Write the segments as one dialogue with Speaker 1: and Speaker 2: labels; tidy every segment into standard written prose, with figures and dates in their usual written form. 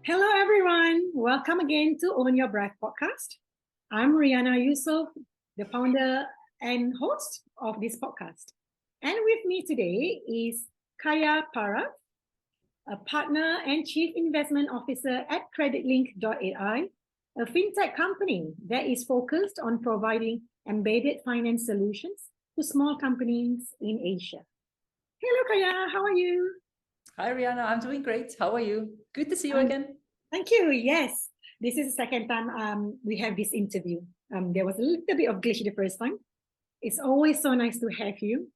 Speaker 1: Hello, everyone. Welcome again to Own Your Breath podcast. I'm Rihanna Yusuf, the founder and host of this podcast. And with me today is Kaia Parv, a partner and chief investment officer at CrediLinq.Ai, a fintech company that is focused on providing embedded finance solutions to small companies in Asia. Hello, Kaia. How are you?
Speaker 2: Hi, Rihanna. I'm doing great. How are you? Good to see you again.
Speaker 1: Thank you. Yes, this is the second time we have this interview. There was a little bit of glitch the first time. It's always so nice to have you.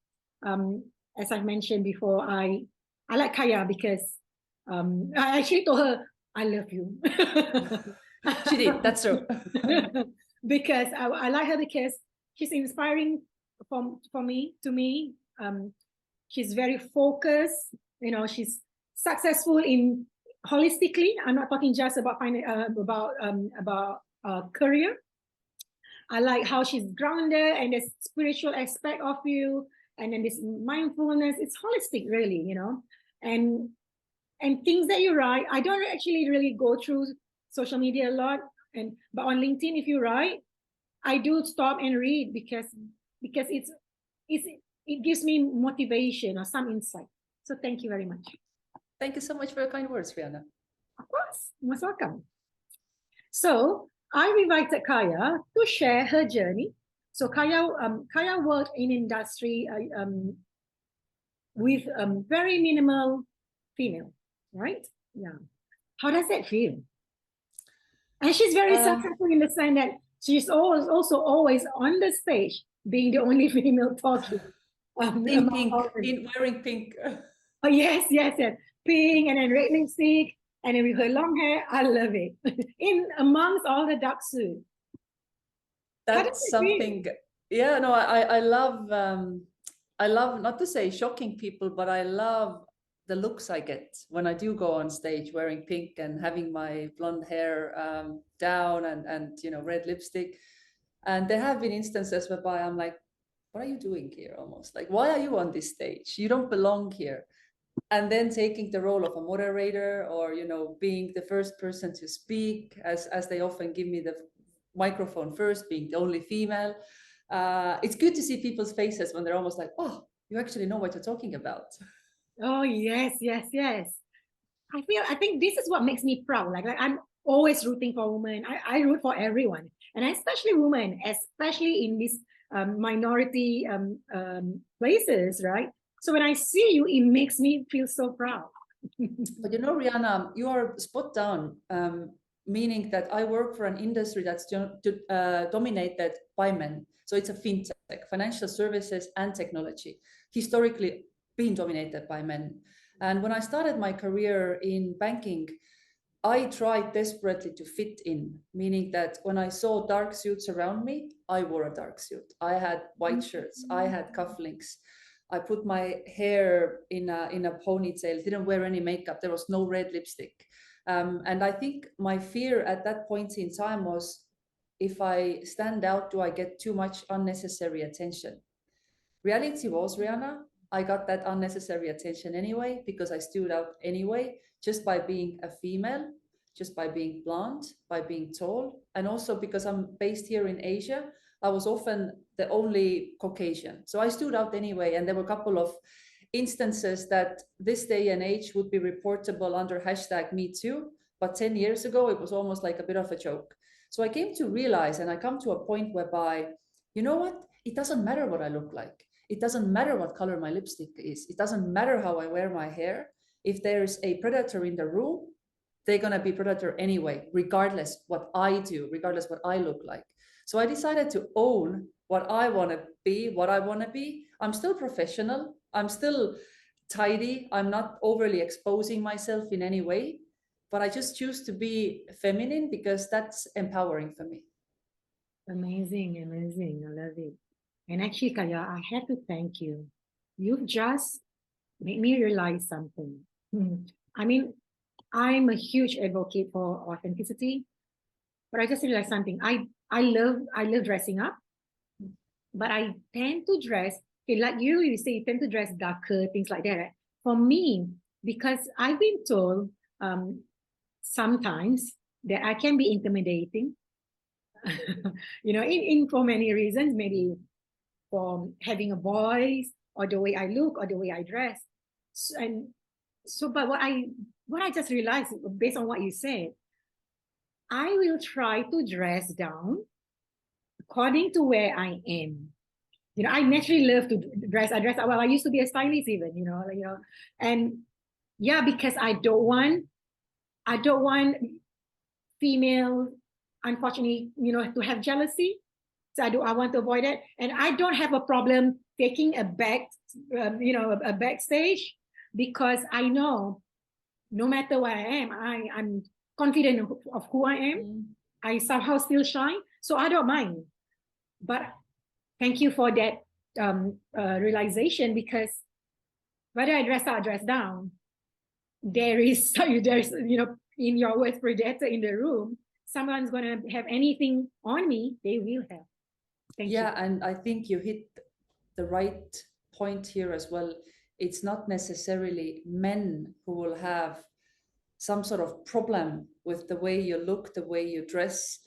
Speaker 1: As I mentioned before, I like Kaia because I actually told her I love you.
Speaker 2: She did. That's true.
Speaker 1: Because I like her because she's inspiring for me. To me, she's very focused. You know, she's successful in holistically. I'm not talking just about career. I like how she's grounded and the spiritual aspect of you, and then this mindfulness. It's holistic, really, you know, and things that you write. I don't actually really go through social media a lot, but on LinkedIn, if you write, I do stop and read because it gives me motivation or some insight. So thank you very much.
Speaker 2: Thank you so much for your kind words, Rihanna.
Speaker 1: Of course, most welcome. So I invited Kaia to share her journey. So Kaia worked in industry with very minimal female, right? Yeah. How does that feel? And she's very successful in the sense that she's also always on the stage, being the only female talking.
Speaker 2: In pink, wearing pink.
Speaker 1: Oh, yes. Pink and then red lipstick and then with her long hair. I love it. In amongst all the dark suit.
Speaker 2: That's something. Yeah, no, I love not to say shocking people, but I love the looks I get when I do go on stage wearing pink and having my blonde hair down and red lipstick. And there have been instances whereby I'm like, what are you doing here? Almost like, why are you on this stage? You don't belong here. And then taking the role of a moderator or being the first person to speak, as they often give me the microphone first, being the only female. It's good to see people's faces when they're almost like, oh, you actually know what you're talking about.
Speaker 1: Oh, yes. I think this is what makes me proud. Like I'm always rooting for women. I root for everyone, and especially women, especially in these minority places, right? So when I see you, it makes me feel so proud.
Speaker 2: But Rihanna, you are spot on, meaning that I work for an industry that's dominated by men. So it's a fintech, financial services and technology, historically been dominated by men. And when I started my career in banking, I tried desperately to fit in, meaning that when I saw dark suits around me, I wore a dark suit. I had white shirts, I had cufflinks. I put my hair in a ponytail, didn't wear any makeup. There was no red lipstick. And I think my fear at that point in time was, if I stand out, do I get too much unnecessary attention? Reality was, Rihanna, I got that unnecessary attention anyway, because I stood out anyway, just by being a female, just by being blonde, by being tall. And also because I'm based here in Asia, I was often the only Caucasian. So I stood out anyway. And there were a couple of instances that this day and age would be reportable under #MeToo. But 10 years ago, it was almost like a bit of a joke. So I came to realize, and I come to a point whereby, you know what? It doesn't matter what I look like. It doesn't matter what color my lipstick is. It doesn't matter how I wear my hair. If there's a predator in the room, they're going to be predator anyway, regardless what I do, regardless what I look like. So I decided to own what I want to be, what I want to be. I'm still professional. I'm still tidy. I'm not overly exposing myself in any way, but I just choose to be feminine because that's empowering for me.
Speaker 1: Amazing. I love it. And actually, Kaia, I have to thank you. You've just made me realize something. I mean, I'm a huge advocate for authenticity, but I just realized something. I love dressing up, but I tend to dress, okay, like you say you tend to dress darker, things like that. Right? For me, because I've been told sometimes that I can be intimidating, in for many reasons, maybe from having a voice or the way I look or the way I dress. But what I just realized based on what you said, I will try to dress down according to where I am. I naturally love to dress. I dress well. I used to be a stylist even, and yeah, because I don't want female, unfortunately, to have jealousy. So I want to avoid it, and I don't have a problem taking a a backstage, because I know no matter where I am, I'm confident of who I am. I somehow still shine, so I don't mind. But thank you for that realization, because whether I dress up or dress down, there's in your words, predator in the room. Someone's gonna have anything on me, they will have. Thank you.
Speaker 2: Yeah, and I think you hit the right point here as well. It's not necessarily men who will have some sort of problem with the way you look, the way you dress,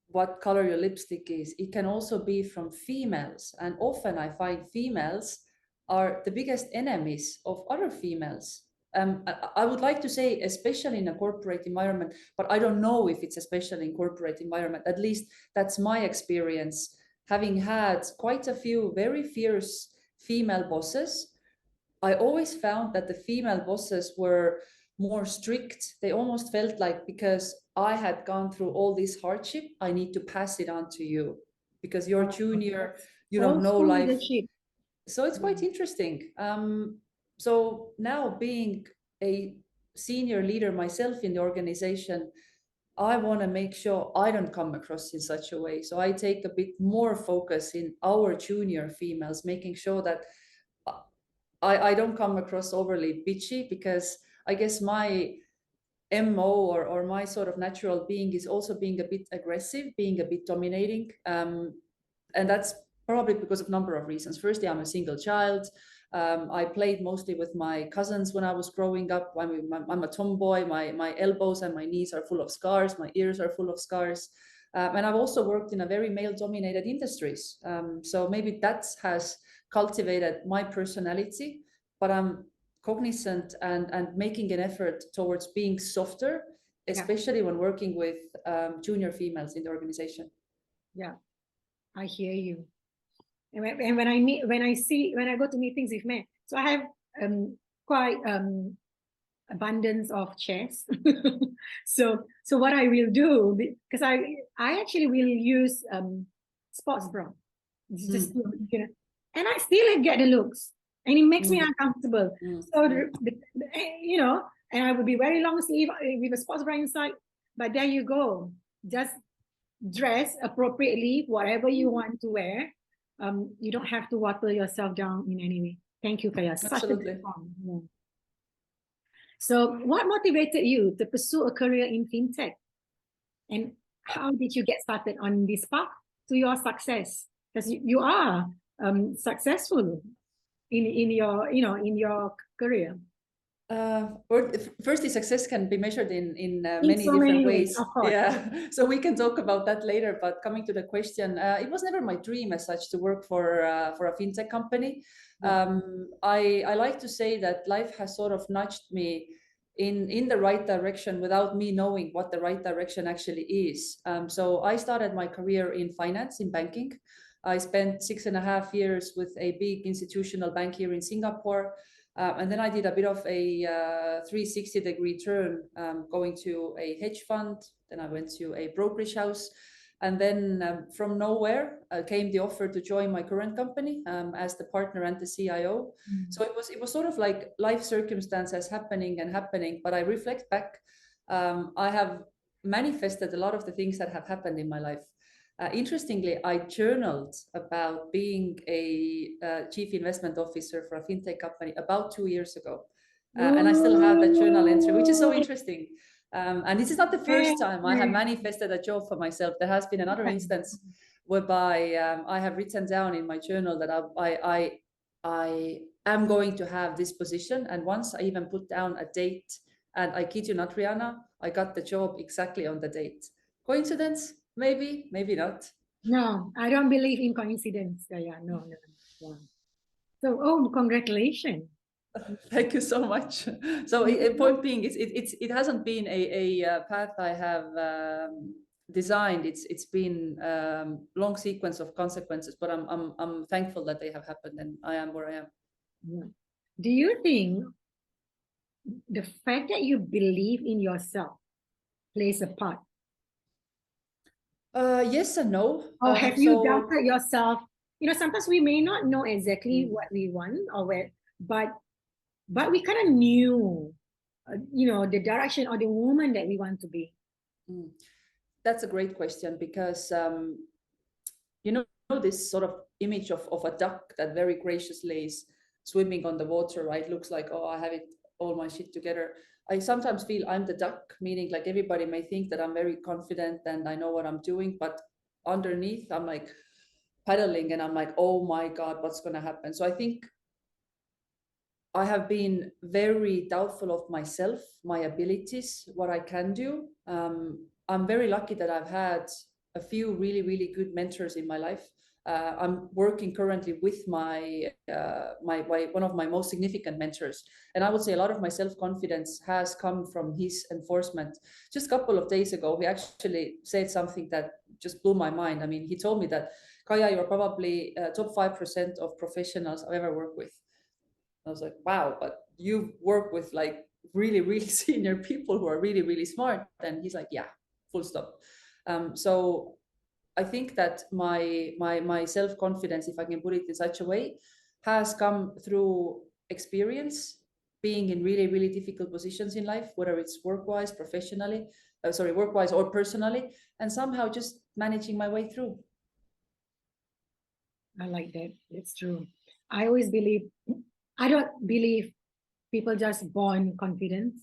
Speaker 2: what color your lipstick is. It can also be from females. And often I find females are the biggest enemies of other females. I would like to say, especially in a corporate environment, but I don't know if it's especially in corporate environment. At least that's my experience, having had quite a few very fierce female bosses. I always found that the female bosses were more strict. They almost felt like, because I had gone through all this hardship, I need to pass it on to you because you're junior, you don't know life.
Speaker 1: Leadership.
Speaker 2: So it's quite interesting. So now, being a senior leader myself in the organization, I want to make sure I don't come across in such a way. So I take a bit more focus in our junior females, making sure that I don't come across overly bitchy, because I guess my MO or my sort of natural being is also being a bit aggressive, being a bit dominating. And that's probably because of a number of reasons. Firstly, I'm a single child. I played mostly with my cousins when I was growing up. I'm a tomboy. My elbows and my knees are full of scars. My ears are full of scars. And I've also worked in a very male-dominated industries. So maybe that has cultivated my personality, but I'm cognizant and making an effort towards being softer, especially when working with junior females in the organization.
Speaker 1: Yeah, I hear you. And when I go to meetings with men, so I have quite abundance of chairs. so what I will do, because I actually will use sports bra, just and I still get the looks, and it makes me uncomfortable. So and I would be very long sleeve with a sports bra inside. But there you go, just dress appropriately, whatever you want to wear. You don't have to water yourself down in any way. Thank you, Kaia.
Speaker 2: Absolutely.
Speaker 1: So what motivated you to pursue a career in fintech? And how did you get started on this path to your success? Because you are successful in your career.
Speaker 2: Firstly, success can be measured in many different ways.
Speaker 1: Of course.
Speaker 2: Yeah, so we can talk about that later. But coming to the question, it was never my dream as such to work for a fintech company. I like to say that life has sort of nudged me in the right direction without me knowing what the right direction actually is. So I started my career in finance, in banking. I spent 6.5 years with a big institutional bank here in Singapore. And then I did a bit of a 360-degree turn, going to a hedge fund. Then I went to a brokerage house. And then from nowhere came the offer to join my current company as the partner and the CIO. So it was sort of like life circumstances happening. But I reflect back, I have manifested a lot of the things that have happened in my life. Interestingly, I journaled about being a chief investment officer for a fintech company about 2 years ago. And I still have that journal entry, which is so interesting. And this is not the first time I have manifested a job for myself. There has been another instance whereby I have written down in my journal that I am going to have this position. And once I even put down a date And I kid you not, Rihanna, I got the job exactly on the date. Coincidence? Maybe, maybe not.
Speaker 1: No, I don't believe in coincidence. Yeah, no, no. Yeah. So, oh, congratulations.
Speaker 2: Thank you so much. So, point being, it hasn't been a path I have designed. It's been long sequence of consequences, but I'm thankful that they have happened, and I am where I am.
Speaker 1: Yeah. Do you think the fact that you believe in yourself plays a part?
Speaker 2: Yes and no.
Speaker 1: Or have you
Speaker 2: So
Speaker 1: doubted yourself? You know, sometimes we may not know exactly
Speaker 2: Mm.
Speaker 1: what we want or where, but we kind of knew, you know, the direction or the woman that we want to be.
Speaker 2: Mm. That's a great question because you know this sort of image of a duck that very graciously is swimming on the water, right? Looks like, oh, I have it all my shit together. I sometimes feel I'm the duck, meaning like everybody may think that I'm very confident and I know what I'm doing, but underneath I'm like paddling and I'm like, oh my God, what's gonna happen? So I think I have been very doubtful of myself, my abilities, what I can do. I'm very lucky that I've had a few really, really good mentors in my life. I'm working currently with my one of my most significant mentors, and I would say a lot of my self confidence has come from his enforcement. Just a couple of days ago, he actually said something that just blew my mind. I mean, he told me that, Kaia, you're probably top 5% of professionals I've ever worked with. I was like, wow, but you work with like really, really senior people who are really, really smart. And he's like, yeah, full stop. So I think that my self-confidence, if I can put it in such a way, has come through experience, being in really, really difficult positions in life, whether it's work-wise, professionally, work-wise or personally, and somehow just managing my way through.
Speaker 1: I like that. It's true. I always believe, I don't believe people just born confident.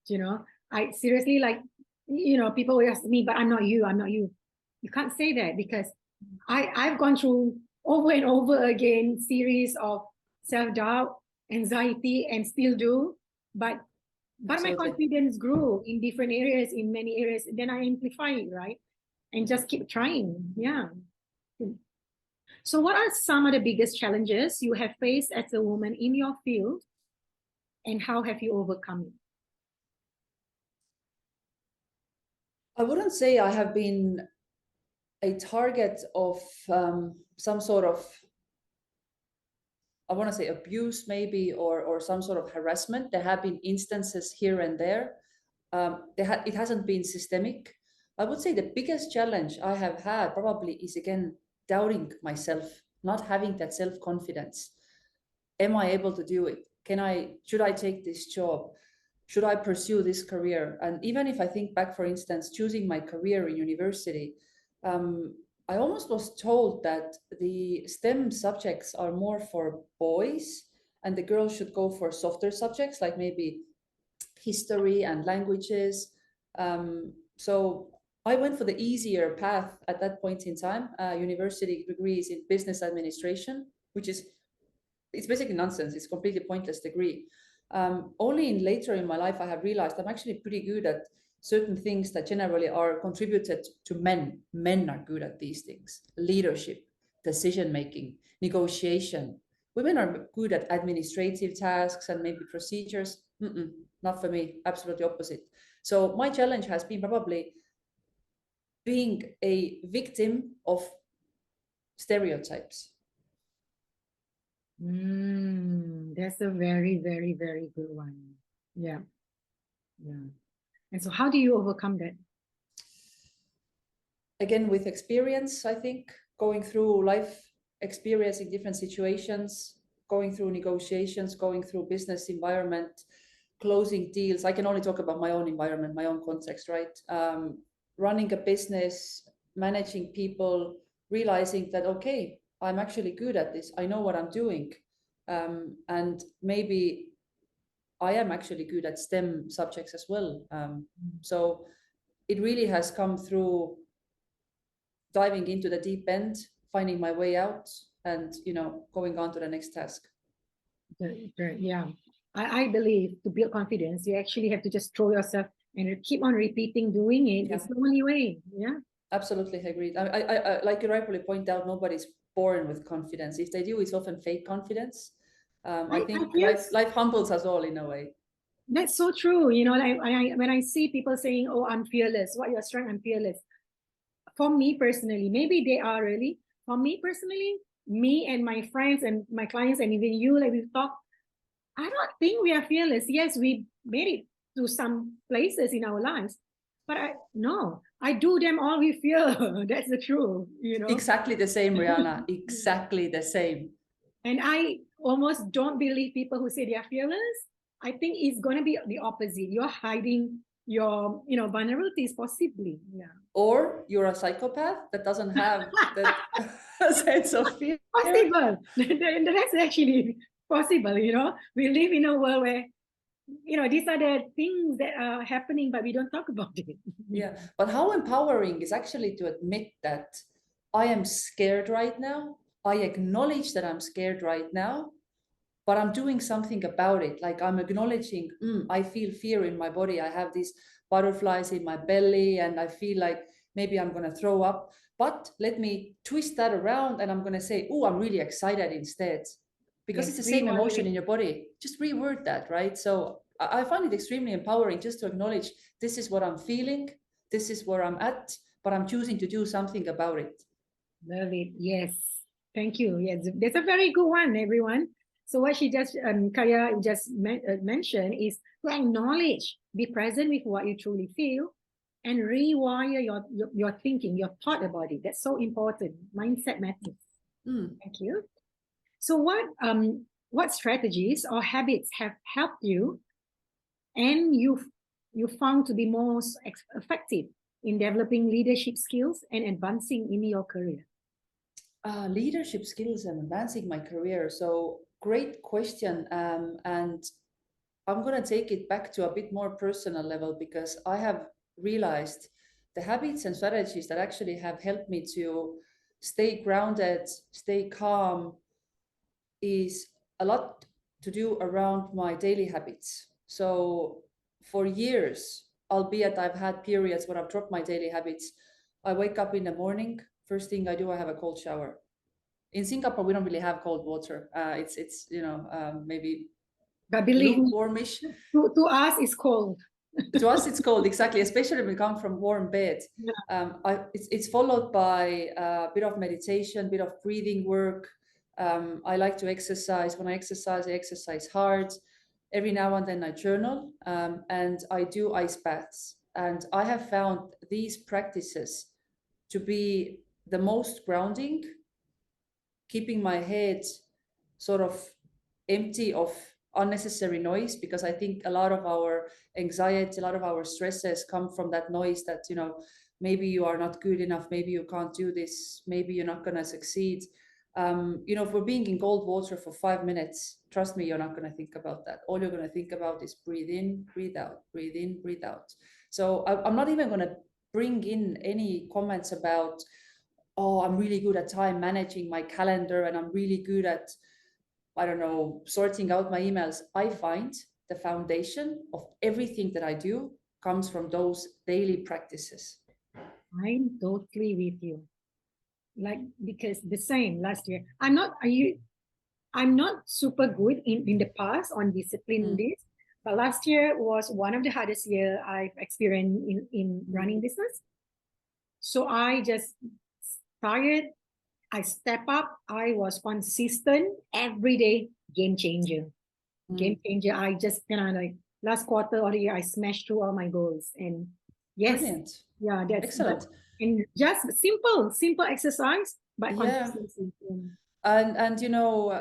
Speaker 1: You know, I seriously like, you know, people will ask me, but I'm not you. I'm not you. You can't say that because I've gone through over and over again series of self-doubt, anxiety, and still do. But my
Speaker 2: Absolutely.
Speaker 1: confidence grew in different areas, in many areas. Then I amplify it, right? And just keep trying. Yeah. So, what are some of the biggest challenges you have faced as a woman in your field, and how have you overcome it?
Speaker 2: I wouldn't say I have been a target of some sort of, I want to say, abuse maybe, or some sort of harassment. There have been instances here and there. It hasn't been systemic. I would say the biggest challenge I have had probably is again doubting myself, not having that self-confidence. Am I able to do it? Should I take this job? Should I pursue this career? And even if I think back, for instance, choosing my career in university, um, I almost was told that the STEM subjects are more for boys and the girls should go for softer subjects like maybe history and languages. So I went for the easier path at that point in time. University degrees in business administration, which is, it's basically nonsense. It's completely pointless degree. Only in later in my life, I have realized I'm actually pretty good at certain things that generally are contributed to men. Men are good at these things: leadership, decision making, negotiation. Women are good at administrative tasks and maybe procedures. Not for me. Absolutely opposite. So my challenge has been probably being a victim of stereotypes.
Speaker 1: That's a very, very, very good one. Yeah, yeah. And so, how do you overcome that?
Speaker 2: Again, with experience, I think, going through life experience in different situations, going through negotiations, going through business environment, closing deals. I can only talk about my own environment, my own context, right? Running a business, managing people, realizing that, okay, I'm actually good at this. I know what I'm doing. And maybe I am actually good at STEM subjects as well. So it really has come through diving into the deep end, finding my way out, and going on to the next task.
Speaker 1: Yeah. I believe to build confidence, you actually have to just throw yourself and keep on repeating doing it.
Speaker 2: Yeah.
Speaker 1: It's the only way. Yeah.
Speaker 2: Absolutely agreed. I like you rightfully point out, nobody's born with confidence. If they do, it's often fake confidence. I think
Speaker 1: feel
Speaker 2: life humbles us all in a way.
Speaker 1: that's so true. You know, like when I see people saying, "Oh, I'm fearless," what your strength? I'm fearless. For me personally, maybe they are really. For me personally, me and my friends and my clients and even you, like we've talked, I don't think we are fearless. Yes, we made it to some places in our lives, but I do them all with fear. That's the truth, you know.
Speaker 2: Exactly the same, Rihanna. Exactly the same.
Speaker 1: And I almost don't believe people who say they are fearless. I think it's going to be the opposite. You're hiding your, vulnerabilities, possibly. Yeah.
Speaker 2: Or you're a psychopath that doesn't have that sense of fear.
Speaker 1: Possible. That's actually possible. We live in a world where these are the things that are happening, but we don't talk about it.
Speaker 2: Yeah, but how empowering is actually to admit that I am scared right now. I acknowledge that I'm scared right now, but I'm doing something about it. Like I'm acknowledging, I feel fear in my body. I have these butterflies in my belly and I feel like maybe I'm going to throw up. But let me twist that around and I'm going to say, oh, I'm really excited instead. Because
Speaker 1: Yes,
Speaker 2: it's the same emotion
Speaker 1: it.
Speaker 2: in your body. Just reword that, right? So I find it extremely empowering just to acknowledge this is what I'm feeling, this is where I'm at, but I'm choosing to do something about it.
Speaker 1: Love it. Yes. Thank you. Yes, that's a very good one, everyone. So what she just Kaia just mentioned is to acknowledge, be present with what you truly feel, and rewire your thinking, your thought about it. That's so important. Mindset matters. Thank you. So what strategies or habits have helped you, and you found to be most effective in developing leadership skills and advancing in your career?
Speaker 2: Leadership skills and advancing my career. So great question. And I'm going to take it back to a bit more personal level because I have realized the habits and strategies that actually have helped me to stay grounded, stay calm, is a lot to do around my daily habits. So for years, albeit I've had periods where I've dropped my daily habits, I wake up in the morning. First thing I do, I have a cold shower. In Singapore, we don't really have cold water. It's maybe
Speaker 1: But believe me,
Speaker 2: lukewarmish.
Speaker 1: to us, it's cold.
Speaker 2: To us, it's cold, exactly, especially when we come from warm bed.
Speaker 1: Yeah.
Speaker 2: It's followed by a bit of meditation, bit of breathing work. I like to exercise. When I exercise hard. Every now and then I journal, and I do ice baths. And I have found these practices to be the most grounding, keeping my head sort of empty of unnecessary noise, because I think a lot of our anxiety, a lot of our stresses come from that noise that, maybe you are not good enough, maybe you can't do this, maybe you're not going to succeed. If we're being in cold water for 5 minutes, trust me, you're not going to think about that. All you're going to think about is breathe in, breathe out, breathe in, breathe out. So I'm not even going to bring in any comments about, oh, I'm really good at time managing my calendar and I'm really good at, I don't know, sorting out my emails. I find the foundation of everything that I do comes from those daily practices.
Speaker 1: I'm totally with you. Like, because the same last year, I'm not super good in the past on discipline this, but last year was one of the hardest year I've experienced in running business. So I just started, I step up, I was consistent every day, game changer. Game changer. I just like last quarter of the year, I smashed through all my goals. And yes,
Speaker 2: brilliant.
Speaker 1: Yeah, that's
Speaker 2: excellent.
Speaker 1: And just simple exercise, but consistency.
Speaker 2: And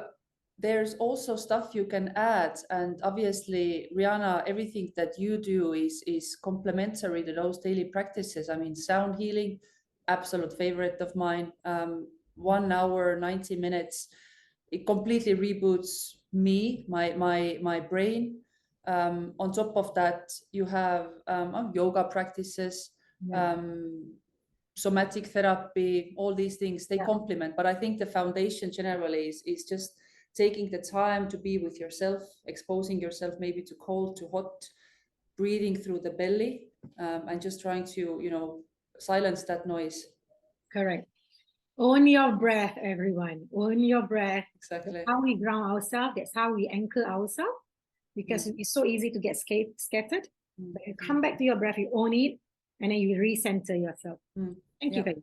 Speaker 2: there's also stuff you can add, and obviously, Rihanna, everything that you do is complementary to those daily practices. I mean, sound healing, absolute favorite of mine. 1 hour, 90 minutes, it completely reboots me, my brain. On top of that, you have yoga practices, somatic therapy, all these things, they complement. But I think the foundation generally is just taking the time to be with yourself, exposing yourself maybe to cold, to hot, breathing through the belly, and just trying to, silence that noise.
Speaker 1: Correct. Own your breath, everyone. Own your breath.
Speaker 2: Exactly.
Speaker 1: That's how we ground ourselves. That's how we anchor ourselves. Because it's so easy to get scattered. But you come back to your breath, you own it, and then you recenter yourself. Thank you, Kaia.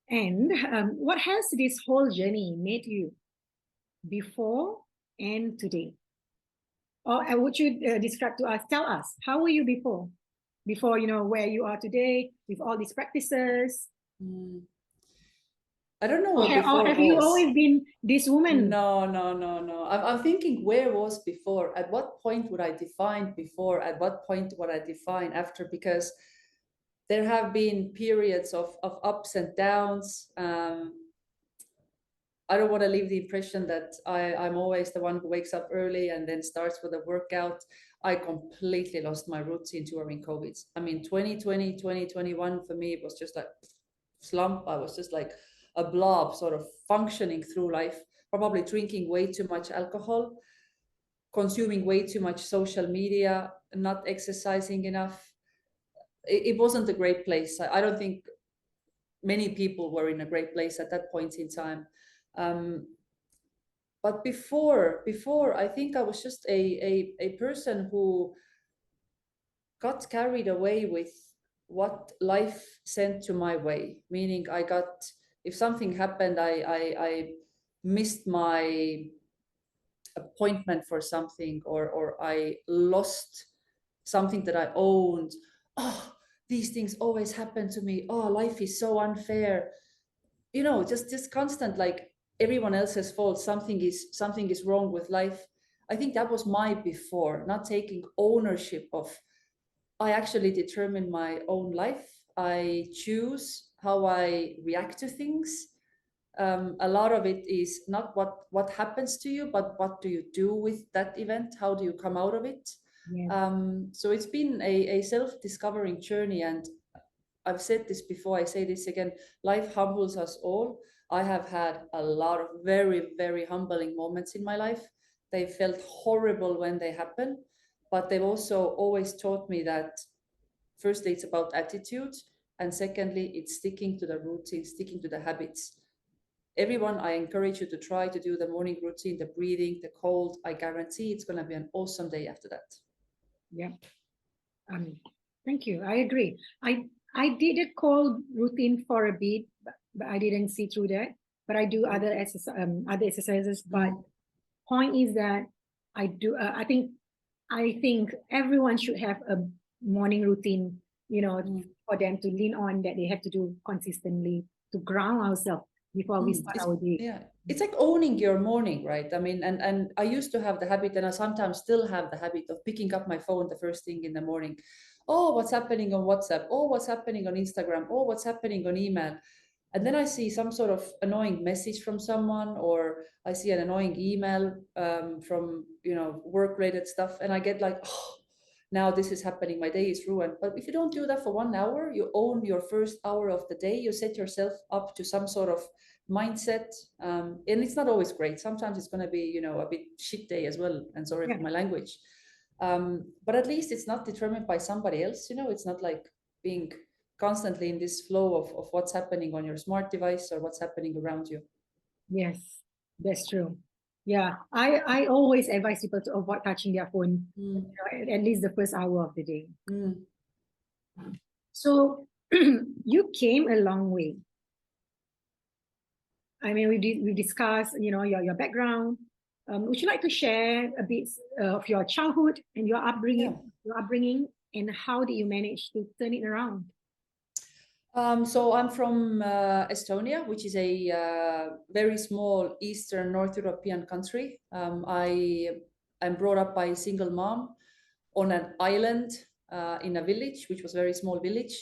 Speaker 1: And what has this whole journey made you before and today? Or would you describe to us, tell us, how were you before? Before, where you are today with all these practices?
Speaker 2: I don't know what before
Speaker 1: or have
Speaker 2: was.
Speaker 1: you always been this woman?
Speaker 2: No. I'm thinking, where was before? At what point would I define before? At what point would I define after? Because there have been periods of ups and downs. I don't want to leave the impression that I'm always the one who wakes up early and then starts with a workout. I completely lost my routine during COVID. I mean, 2020, 2021, for me, it was just like slump. I was just like a blob, sort of functioning through life, probably drinking way too much alcohol, consuming way too much social media, not exercising enough. It wasn't a great place. I don't think many people were in a great place at that point in time. But before, I think I was just a person who got carried away with what life sent to my way. Meaning, if something happened, I missed my appointment for something, or I lost something that I owned. Oh, these things always happen to me. Oh, life is so unfair. Just constant, like, everyone else's fault. Something is wrong with life. I think that was my before, not taking ownership of. I actually determine my own life. I choose how I react to things. A lot of it is not what happens to you, but what do you do with that event? How do you come out of it?
Speaker 1: Yeah.
Speaker 2: So it's been a self-discovering journey, and I've said this before, I say this again, life humbles us all. I have had a lot of very, very humbling moments in my life. They felt horrible when they happen, but they've also always taught me that firstly, it's about attitude, and secondly, it's sticking to the routine, sticking to the habits. Everyone, I encourage you to try to do the morning routine, the breathing, the cold. I guarantee it's going to be an awesome day after that.
Speaker 1: Yeah. Thank you. I agree. I did a cold routine for a bit, but I didn't see through that. But I do other exercises. But point is that I do. I think everyone should have a morning routine. For them to lean on, that they have to do consistently to ground ourselves before we start our day.
Speaker 2: Yeah, it's like owning your morning, right? I mean, and I used to have the habit, and I sometimes still have the habit of picking up my phone the first thing in the morning. Oh, what's happening on WhatsApp? Oh, what's happening on Instagram? Oh, what's happening on email? And then I see some sort of annoying message from someone, or I see an annoying email from work-related stuff, and I get like, oh, now this is happening, my day is ruined. But if you don't do that for 1 hour, you own your first hour of the day, you set yourself up to some sort of mindset, and it's not always great. Sometimes it's going to be a bit shit day as well, and sorry for my language, but at least it's not determined by somebody else. It's not like being constantly in this flow of what's happening on your smart device or what's happening around you.
Speaker 1: Yes, that's true. Yeah, I always advise people to avoid touching their phone at least the first hour of the day. So you came a long way. I mean, we discussed, your background. Would you like to share a bit of your childhood and your upbringing, and how did you manage to turn it around?
Speaker 2: So I'm from Estonia, which is a very small Eastern North European country. I'm brought up by a single mom on an island in a village, which was a very small village.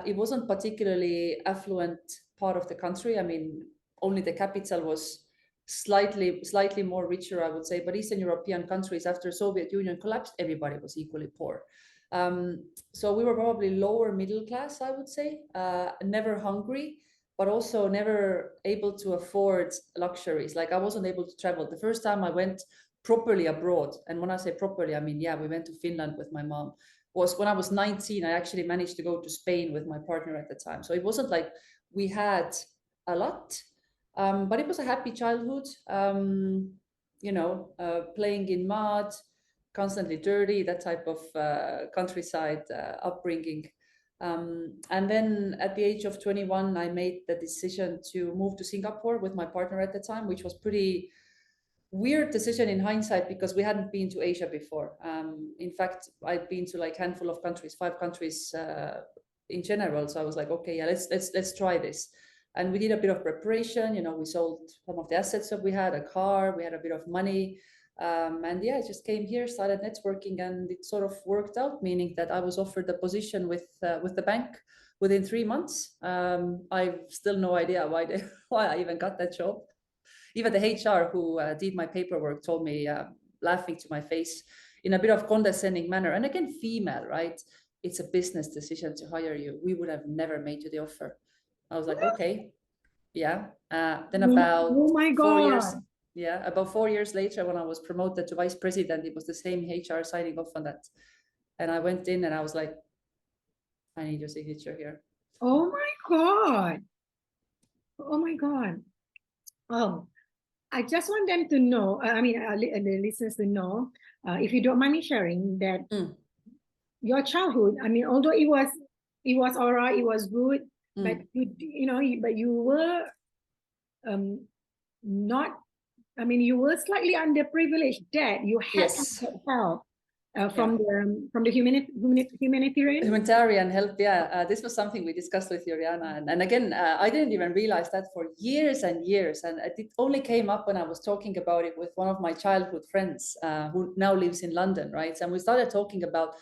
Speaker 2: It wasn't particularly affluent part of the country. I mean, only the capital was slightly more richer, I would say. But Eastern European countries, after Soviet Union collapsed, everybody was equally poor. So we were probably lower middle class, I would say, never hungry, but also never able to afford luxuries. Like I wasn't able to travel. The first time I went properly abroad, and when I say properly, I mean, yeah, we went to Finland with my mom, was when I was 19. I actually managed to go to Spain with my partner at the time. So it wasn't like we had a lot, but it was a happy childhood. Playing in mud, constantly dirty, that type of countryside upbringing. And then at the age of 21, I made the decision to move to Singapore with my partner at the time, which was pretty weird decision in hindsight because we hadn't been to Asia before. In fact, I'd been to like handful of countries, 5 countries in general. So I was like, okay, yeah, let's try this. And we did a bit of preparation. We sold some of the assets that we had, a car, we had a bit of money. And yeah, I just came here, started networking, and it sort of worked out, meaning that I was offered a position with the bank within 3 months. I've still no idea why I even got that job. Even the HR who did my paperwork told me, laughing to my face in a bit of condescending manner, and again, female, right? It's a business decision to hire you. We would have never made you the offer. I was like, okay, yeah. Then
Speaker 1: Oh my
Speaker 2: 4 years,
Speaker 1: God.
Speaker 2: yeah, about 4 years later, when I was promoted to vice president, it was the same HR signing off on that. And I went in and I was like, I need your signature here.
Speaker 1: Oh my God. Oh my God. Oh, I just want them to know, the listeners to know, if you don't mind me sharing that your childhood, although it was all right, it was good, but you were not, you were slightly underprivileged, that you had to
Speaker 2: Yes.
Speaker 1: get help from the humanitarian.
Speaker 2: Humanitarian help, yeah. This was something we discussed with Juliana, and again, I didn't even realize that for years and years, and it only came up when I was talking about it with one of my childhood friends who now lives in London, right? And we started talking about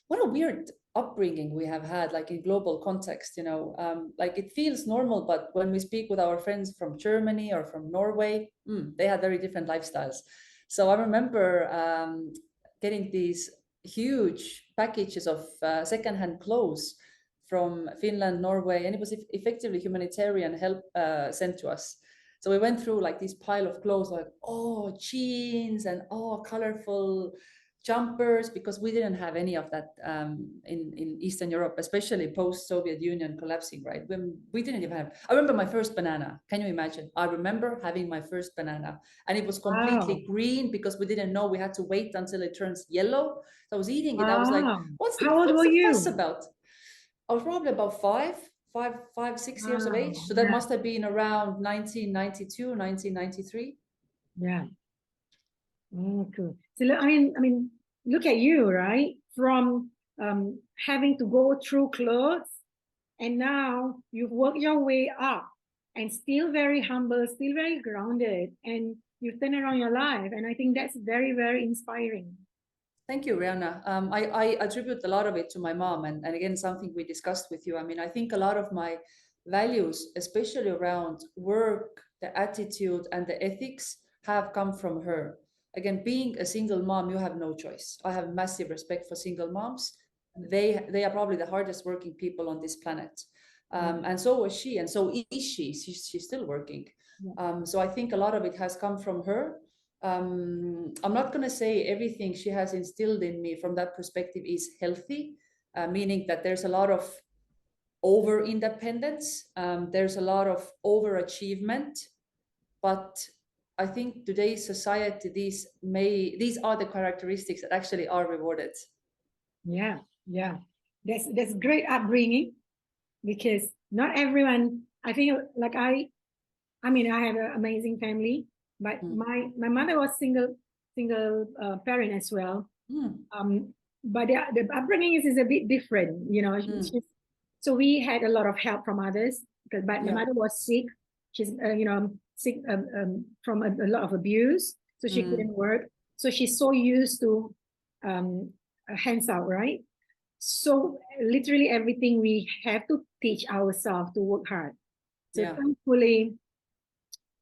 Speaker 2: what a weird upbringing we have had, like in global context, like it feels normal, but when we speak with our friends from Germany or from Norway, they had very different lifestyles. So I remember getting these huge packages of secondhand clothes from Finland, Norway, and it was effectively humanitarian help sent to us. So we went through like this pile of clothes, like, oh, jeans and colorful jumpers, because we didn't have any of that in Eastern Europe, especially post-Soviet Union collapsing, right? When we didn't even have, I remember my first banana. Can you imagine? I remember having my first banana, and it was completely green because we didn't know we had to wait until it turns yellow. So I was eating it. I was like, what's
Speaker 1: How old were
Speaker 2: the
Speaker 1: you?
Speaker 2: fuss about? I was probably about 6 years of age. So that must have been around 1992, 1993.
Speaker 1: Yeah. Cool. So look at you, right? From having to go through clothes, and now you've worked your way up, and still very humble, still very grounded, and you've turned around your life. And I think that's very, very inspiring.
Speaker 2: Thank you, Rihanna. I attribute a lot of it to my mom, and again, something we discussed with you. I think a lot of my values, especially around work, the attitude, and the ethics, have come from her. Again, being a single mom, you have no choice. I have massive respect for single moms. They are probably the hardest working people on this planet. And so was she, and so is she. She's still working. So I think a lot of it has come from her. I'm not going to say everything she has instilled in me from that perspective is healthy, meaning that there's a lot of over independence, there's a lot of overachievement, but I think today's society, these are the characteristics that actually are rewarded.
Speaker 1: Yeah, that's great upbringing, because not everyone, I feel like I have an amazing family, but my mother was single parent as well. But the upbringing is a bit different, so we had a lot of help from others, but my mother was sick. She's sick from a lot of abuse, so she couldn't work. So she's so used to hands out, right? So literally everything we have to teach ourselves to work hard. So thankfully,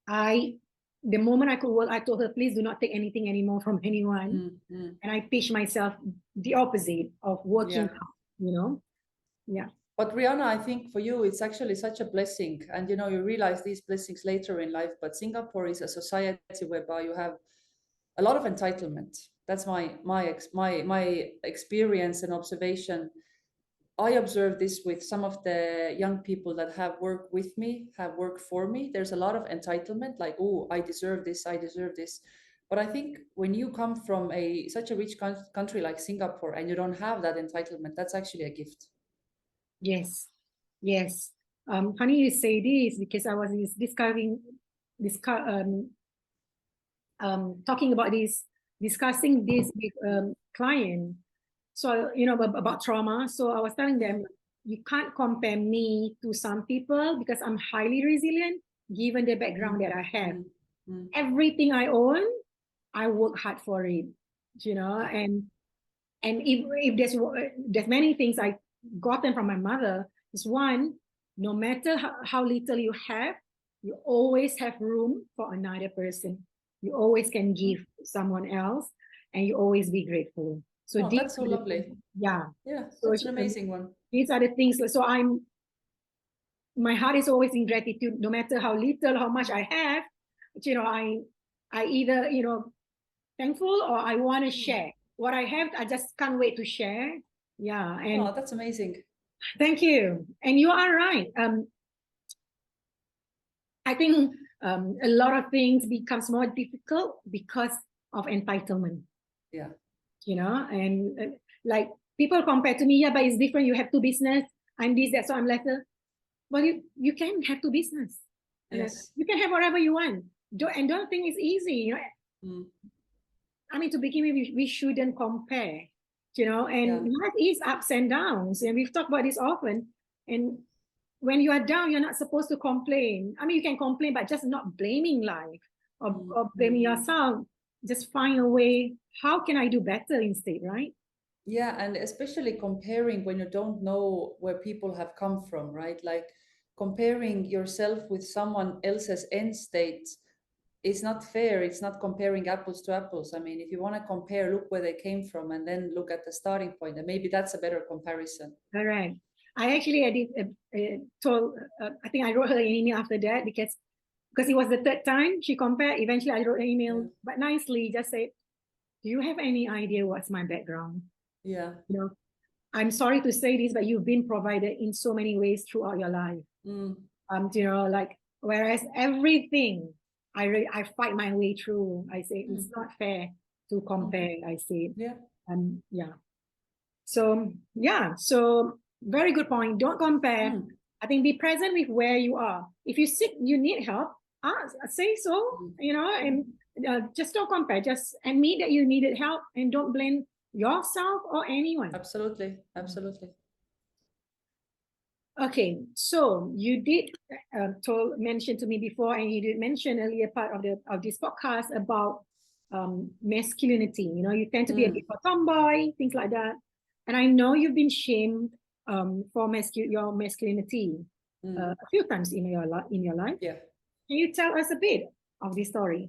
Speaker 1: the moment I could work, I told her, please do not take anything anymore from anyone. And I teach myself the opposite of working hard, Yeah.
Speaker 2: But Rihanna, I think for you, it's actually such a blessing. And, you know, you realize these blessings later in life. But Singapore is a society whereby you have a lot of entitlement. That's my experience and observation. I observe this with some of the young people that have worked with me, have worked for me. There's a lot of entitlement, like, oh, I deserve this, I deserve this. But I think when you come from such a rich country like Singapore and you don't have that entitlement, that's actually a gift.
Speaker 1: Yes, yes. Funny you say this because I was talking about this, discussing this with client. So about trauma. So I was telling them, you can't compare me to some people because I'm highly resilient given the background that I have. Everything I own, I work hard for it, and if there's many things I gotten from my mother. Is one, no matter how little you have, you always have room for another person. You always can give someone else, and you always be grateful. So
Speaker 2: that's so lovely.
Speaker 1: Yeah,
Speaker 2: so that's an amazing one.
Speaker 1: These are the things. So my heart is always in gratitude, no matter how little, how much I have. I either thankful or I want to share what I have. I just can't wait to share. Yeah, and
Speaker 2: that's amazing.
Speaker 1: Thank you. And you are right. I think a lot of things becomes more difficult because of entitlement.
Speaker 2: Yeah.
Speaker 1: And like people compare to me, yeah, but it's different. You have two business. I'm this, that, so I'm lesser. But you can have two business.
Speaker 2: Yes.
Speaker 1: You can have whatever you want. Don't think it's easy. I mean, to begin with, we shouldn't compare. And life is ups and downs, and we've talked about this often. And when you are down, you're not supposed to complain. I mean, you can complain, but just not blaming life or blaming yourself. Just find a way. How can I do better instead, right?
Speaker 2: Yeah, and especially comparing when you don't know where people have come from, right? Like comparing yourself with someone else's end state is not fair. It's not comparing apples to apples. I mean, if you want to compare, look where they came from and then look at the starting point, and maybe that's a better comparison.
Speaker 1: Correct. I actually I think I wrote her an email after that because it was the third time she compared. Eventually, I wrote an email, but nicely, just said, "Do you have any idea what's my background?"
Speaker 2: Yeah.
Speaker 1: I'm sorry to say this, but you've been provided in so many ways throughout your life. Like whereas everything I fight my way through. I say it's not fair to compare. I say, yeah. So very good point. Don't compare. I think be present with where you are. If you need help, say so. And just don't compare. Just admit that you needed help, and don't blame yourself or anyone.
Speaker 2: Absolutely.
Speaker 1: Okay, so you did mention to me before, and you did mention earlier part of this podcast about masculinity. You tend to be a bit of a tomboy, things like that. And I know you've been shamed for your masculinity a few times in your life.
Speaker 2: Yeah.
Speaker 1: Can you tell us a bit of this story?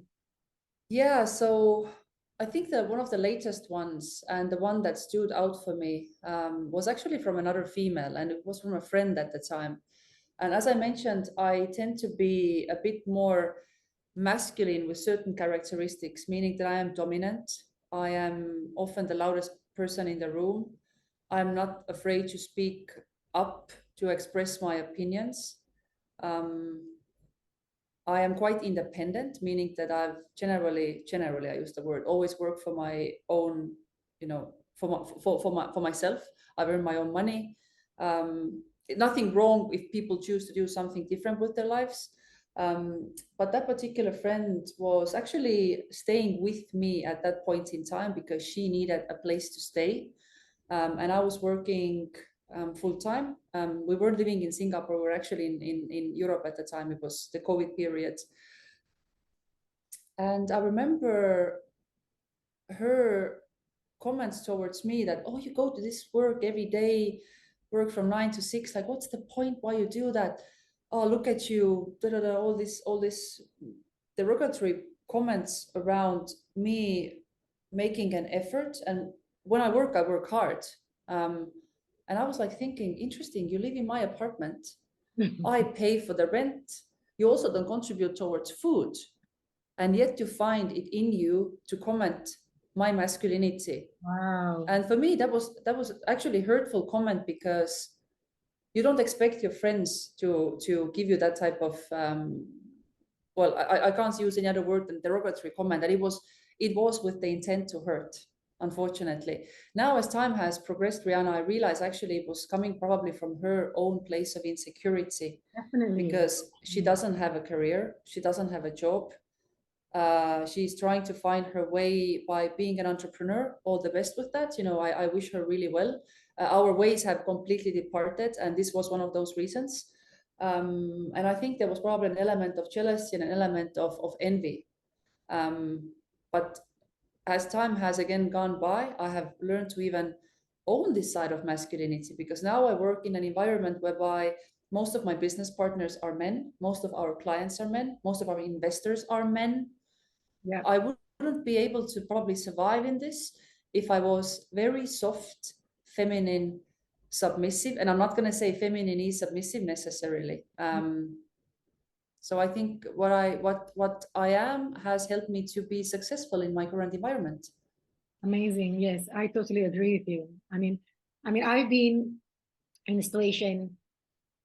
Speaker 2: Yeah, so I think that one of the latest ones, and the one that stood out for me, was actually from another female, and it was from a friend at the time. And as I mentioned, I tend to be a bit more masculine with certain characteristics, meaning that I am dominant. I am often the loudest person in the room. I'm not afraid to speak up, to express my opinions. I am quite independent, meaning that I've generally I use the word, always work for my own, for myself. I've earned my own money. Nothing wrong if people choose to do something different with their lives. But that particular friend was actually staying with me at that point in time because she needed a place to stay. And I was working full time. We weren't living in Singapore. We were actually in Europe at the time. It was the COVID period. And I remember her comments towards me that, oh, you go to this work every day, work from 9 to 6. Like, what's the point why you do that? Oh, look at you, all this derogatory comments around me making an effort. And when I work hard. And I was like thinking, interesting, you live in my apartment, I pay for the rent, you also don't contribute towards food, and yet you find it in you to comment my masculinity.
Speaker 1: Wow.
Speaker 2: And for me, that was actually hurtful comment, because you don't expect your friends to give you that type of well, I can't use any other word than derogatory comment, that it was with the intent to hurt, unfortunately. Now, as time has progressed, Rihanna, I realize actually it was coming probably from her own place of insecurity.
Speaker 1: Definitely.
Speaker 2: Because she doesn't have a career, she doesn't have a job. She's trying to find her way by being an entrepreneur. All the best with that. I wish her really well. Our ways have completely departed, and this was one of those reasons. And I think there was probably an element of jealousy and an element of envy. But as time has again gone by, I have learned to even own this side of masculinity, because now I work in an environment whereby most of my business partners are men, most of our clients are men, most of our investors are men.
Speaker 1: Yeah.
Speaker 2: I wouldn't be able to probably survive in this if I was very soft, feminine, submissive. And I'm not going to say feminine is submissive necessarily. So I think what I am has helped me to be successful in my current environment.
Speaker 1: Amazing. Yes, I totally agree with you. I mean, I've been in a situation,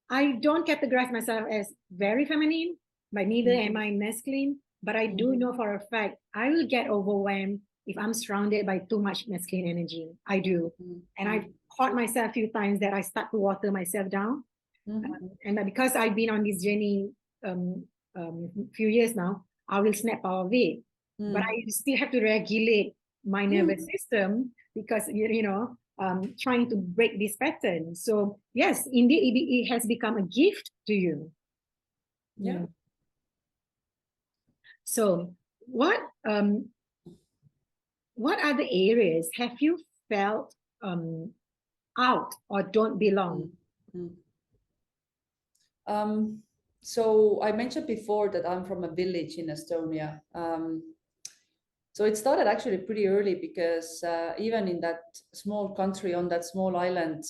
Speaker 1: I don't categorize myself as very feminine, but neither am I masculine. But I do know for a fact I will get overwhelmed if I'm surrounded by too much masculine energy. I do. And I've caught myself a few times that I start to water myself down. And because I've been on this journey few years now, I will snap out of it. But I still have to regulate my nervous system, because trying to break this pattern. So yes, indeed, it has become a gift to you.
Speaker 2: Yeah.
Speaker 1: So what other areas have you felt out or don't belong?
Speaker 2: So I mentioned before that I'm from a village in Estonia. So it started actually pretty early, because even in that small country, on that small island,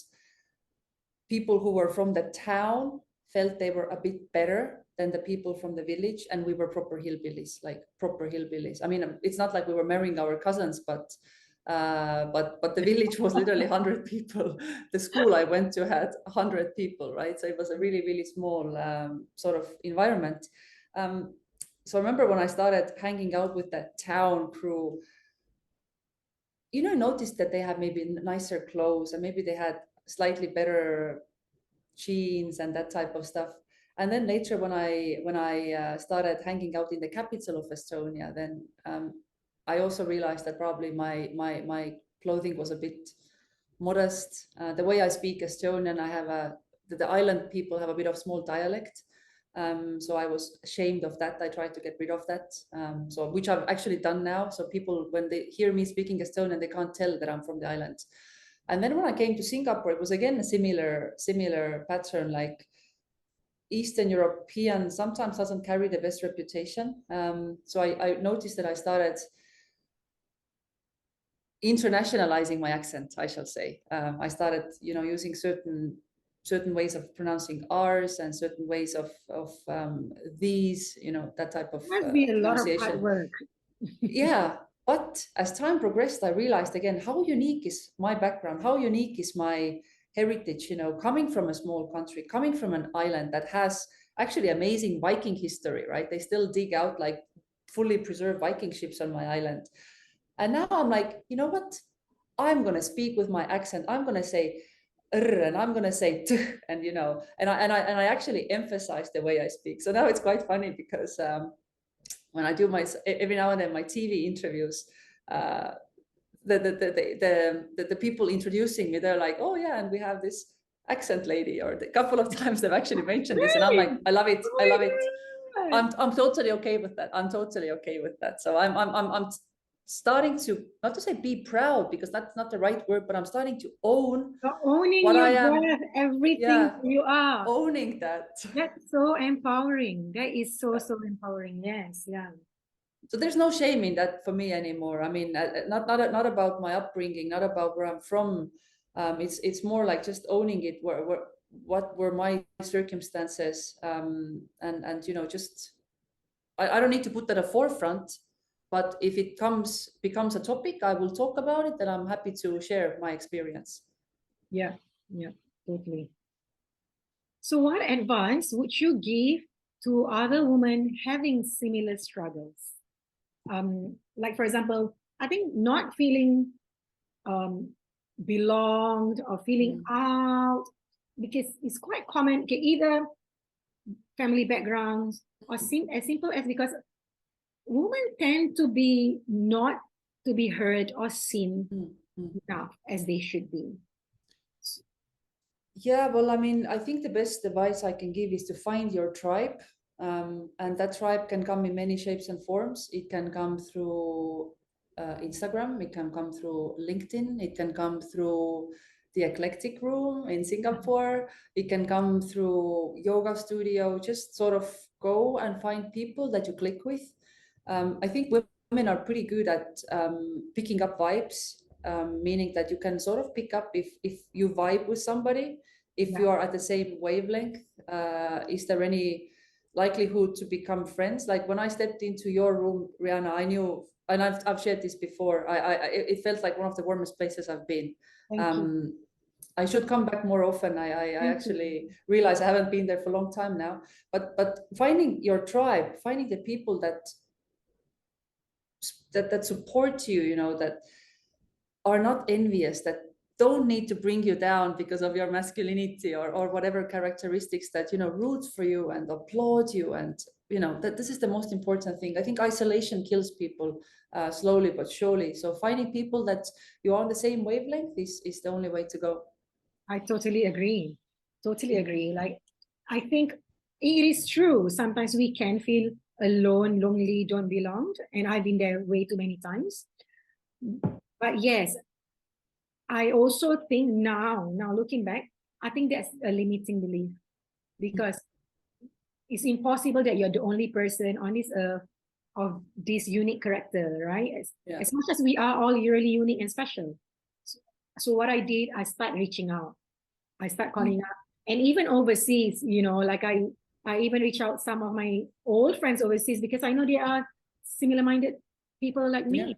Speaker 2: people who were from the town felt they were a bit better than the people from the village, and we were proper hillbillies, like proper hillbillies. I mean, it's not like we were marrying our cousins, but the village was literally 100 people. The school I went to had 100 people, right? So it was a really, really small sort of environment. So I remember when I started hanging out with that town crew, noticed that they had maybe nicer clothes, and maybe they had slightly better jeans and that type of stuff. And then later, when I started hanging out in the capital of Estonia, then I also realized that probably my clothing was a bit modest. The way I speak Estonian, the island people have a bit of small dialect. So I was ashamed of that. I tried to get rid of that. So which I've actually done now. So people, when they hear me speaking Estonian, they can't tell that I'm from the island. And then when I came to Singapore, it was again a similar pattern. Like Eastern European sometimes doesn't carry the best reputation. So I noticed that I started internationalizing my accent, I shall say. I started, using certain ways of pronouncing R's and certain ways of these, that type of
Speaker 1: Must be a lot of
Speaker 2: pronunciation.
Speaker 1: hard work.
Speaker 2: Yeah, but as time progressed, I realized again how unique is my background, how unique is my heritage. Coming from a small country, coming from an island that has actually amazing Viking history, right? They still dig out like fully preserved Viking ships on my island. And now I'm like, you know what? I'm going to speak with my accent. I'm going to say and I'm going to say and and I actually emphasize the way I speak. So now it's quite funny, because when I do every now and then my TV interviews, the people introducing me, they're like, oh yeah, and we have this accent lady, or a couple of times they've actually mentioned this, and I'm like, I love it, I love it. I'm totally okay with that. I'm totally okay with that. So I'm starting to, not to say be proud, because that's not the right word, but I'm starting to own
Speaker 1: owning
Speaker 2: what
Speaker 1: your
Speaker 2: I am.
Speaker 1: breath, everything you are.
Speaker 2: Owning that.
Speaker 1: That's so empowering. That is so empowering. Yes, yeah.
Speaker 2: So there's no shame in that for me anymore. I mean, not about my upbringing, not about where I'm from, It's more like just owning it. What were my circumstances, and just I don't need to put that at forefront, but if it becomes a topic, I will talk about it, and I'm happy to share my experience.
Speaker 1: Yeah, yeah, totally. So what advice would you give to other women having similar struggles? Like, for example, I think not feeling belonged or feeling out, because it's quite common, okay, either family backgrounds or as simple as because women tend to be not to be heard or seen enough as they should be.
Speaker 2: Yeah, well, I mean, I think the best advice I can give is to find your tribe. And that tribe can come in many shapes and forms. It can come through Instagram, it can come through LinkedIn, it can come through the eclectic room in Singapore, it can come through yoga studio. Just sort of go and find people that you click with. I think women are pretty good at picking up vibes, meaning that you can sort of pick up if you vibe with somebody, if you are at the same wavelength. Is there any likelihood to become friends? Like when I stepped into your room, Rihanna, I knew, and I've shared this before, it felt like one of the warmest places I've been.
Speaker 1: Thank you.
Speaker 2: I should come back more often. I actually realize I haven't been there for a long time now. But finding your tribe, finding the people that support you, that are not envious, that don't need to bring you down because of your masculinity or whatever characteristics, that root for you and applaud you, and that this is the most important thing. I think isolation kills people slowly but surely. So finding people that you're on the same wavelength is the only way to go.
Speaker 1: I totally agree. Totally agree. Like, I think it is true. Sometimes we can feel alone, lonely, don't belong. And I've been there way too many times. But yes, I also think now looking back, I think that's a limiting belief, because it's impossible that you're the only person on this earth of this unique character, right? As much as we are all really unique and special. So what I did, I start reaching out. I start calling up, and even overseas, like I even reach out some of my old friends overseas, because I know they are similar-minded people like me.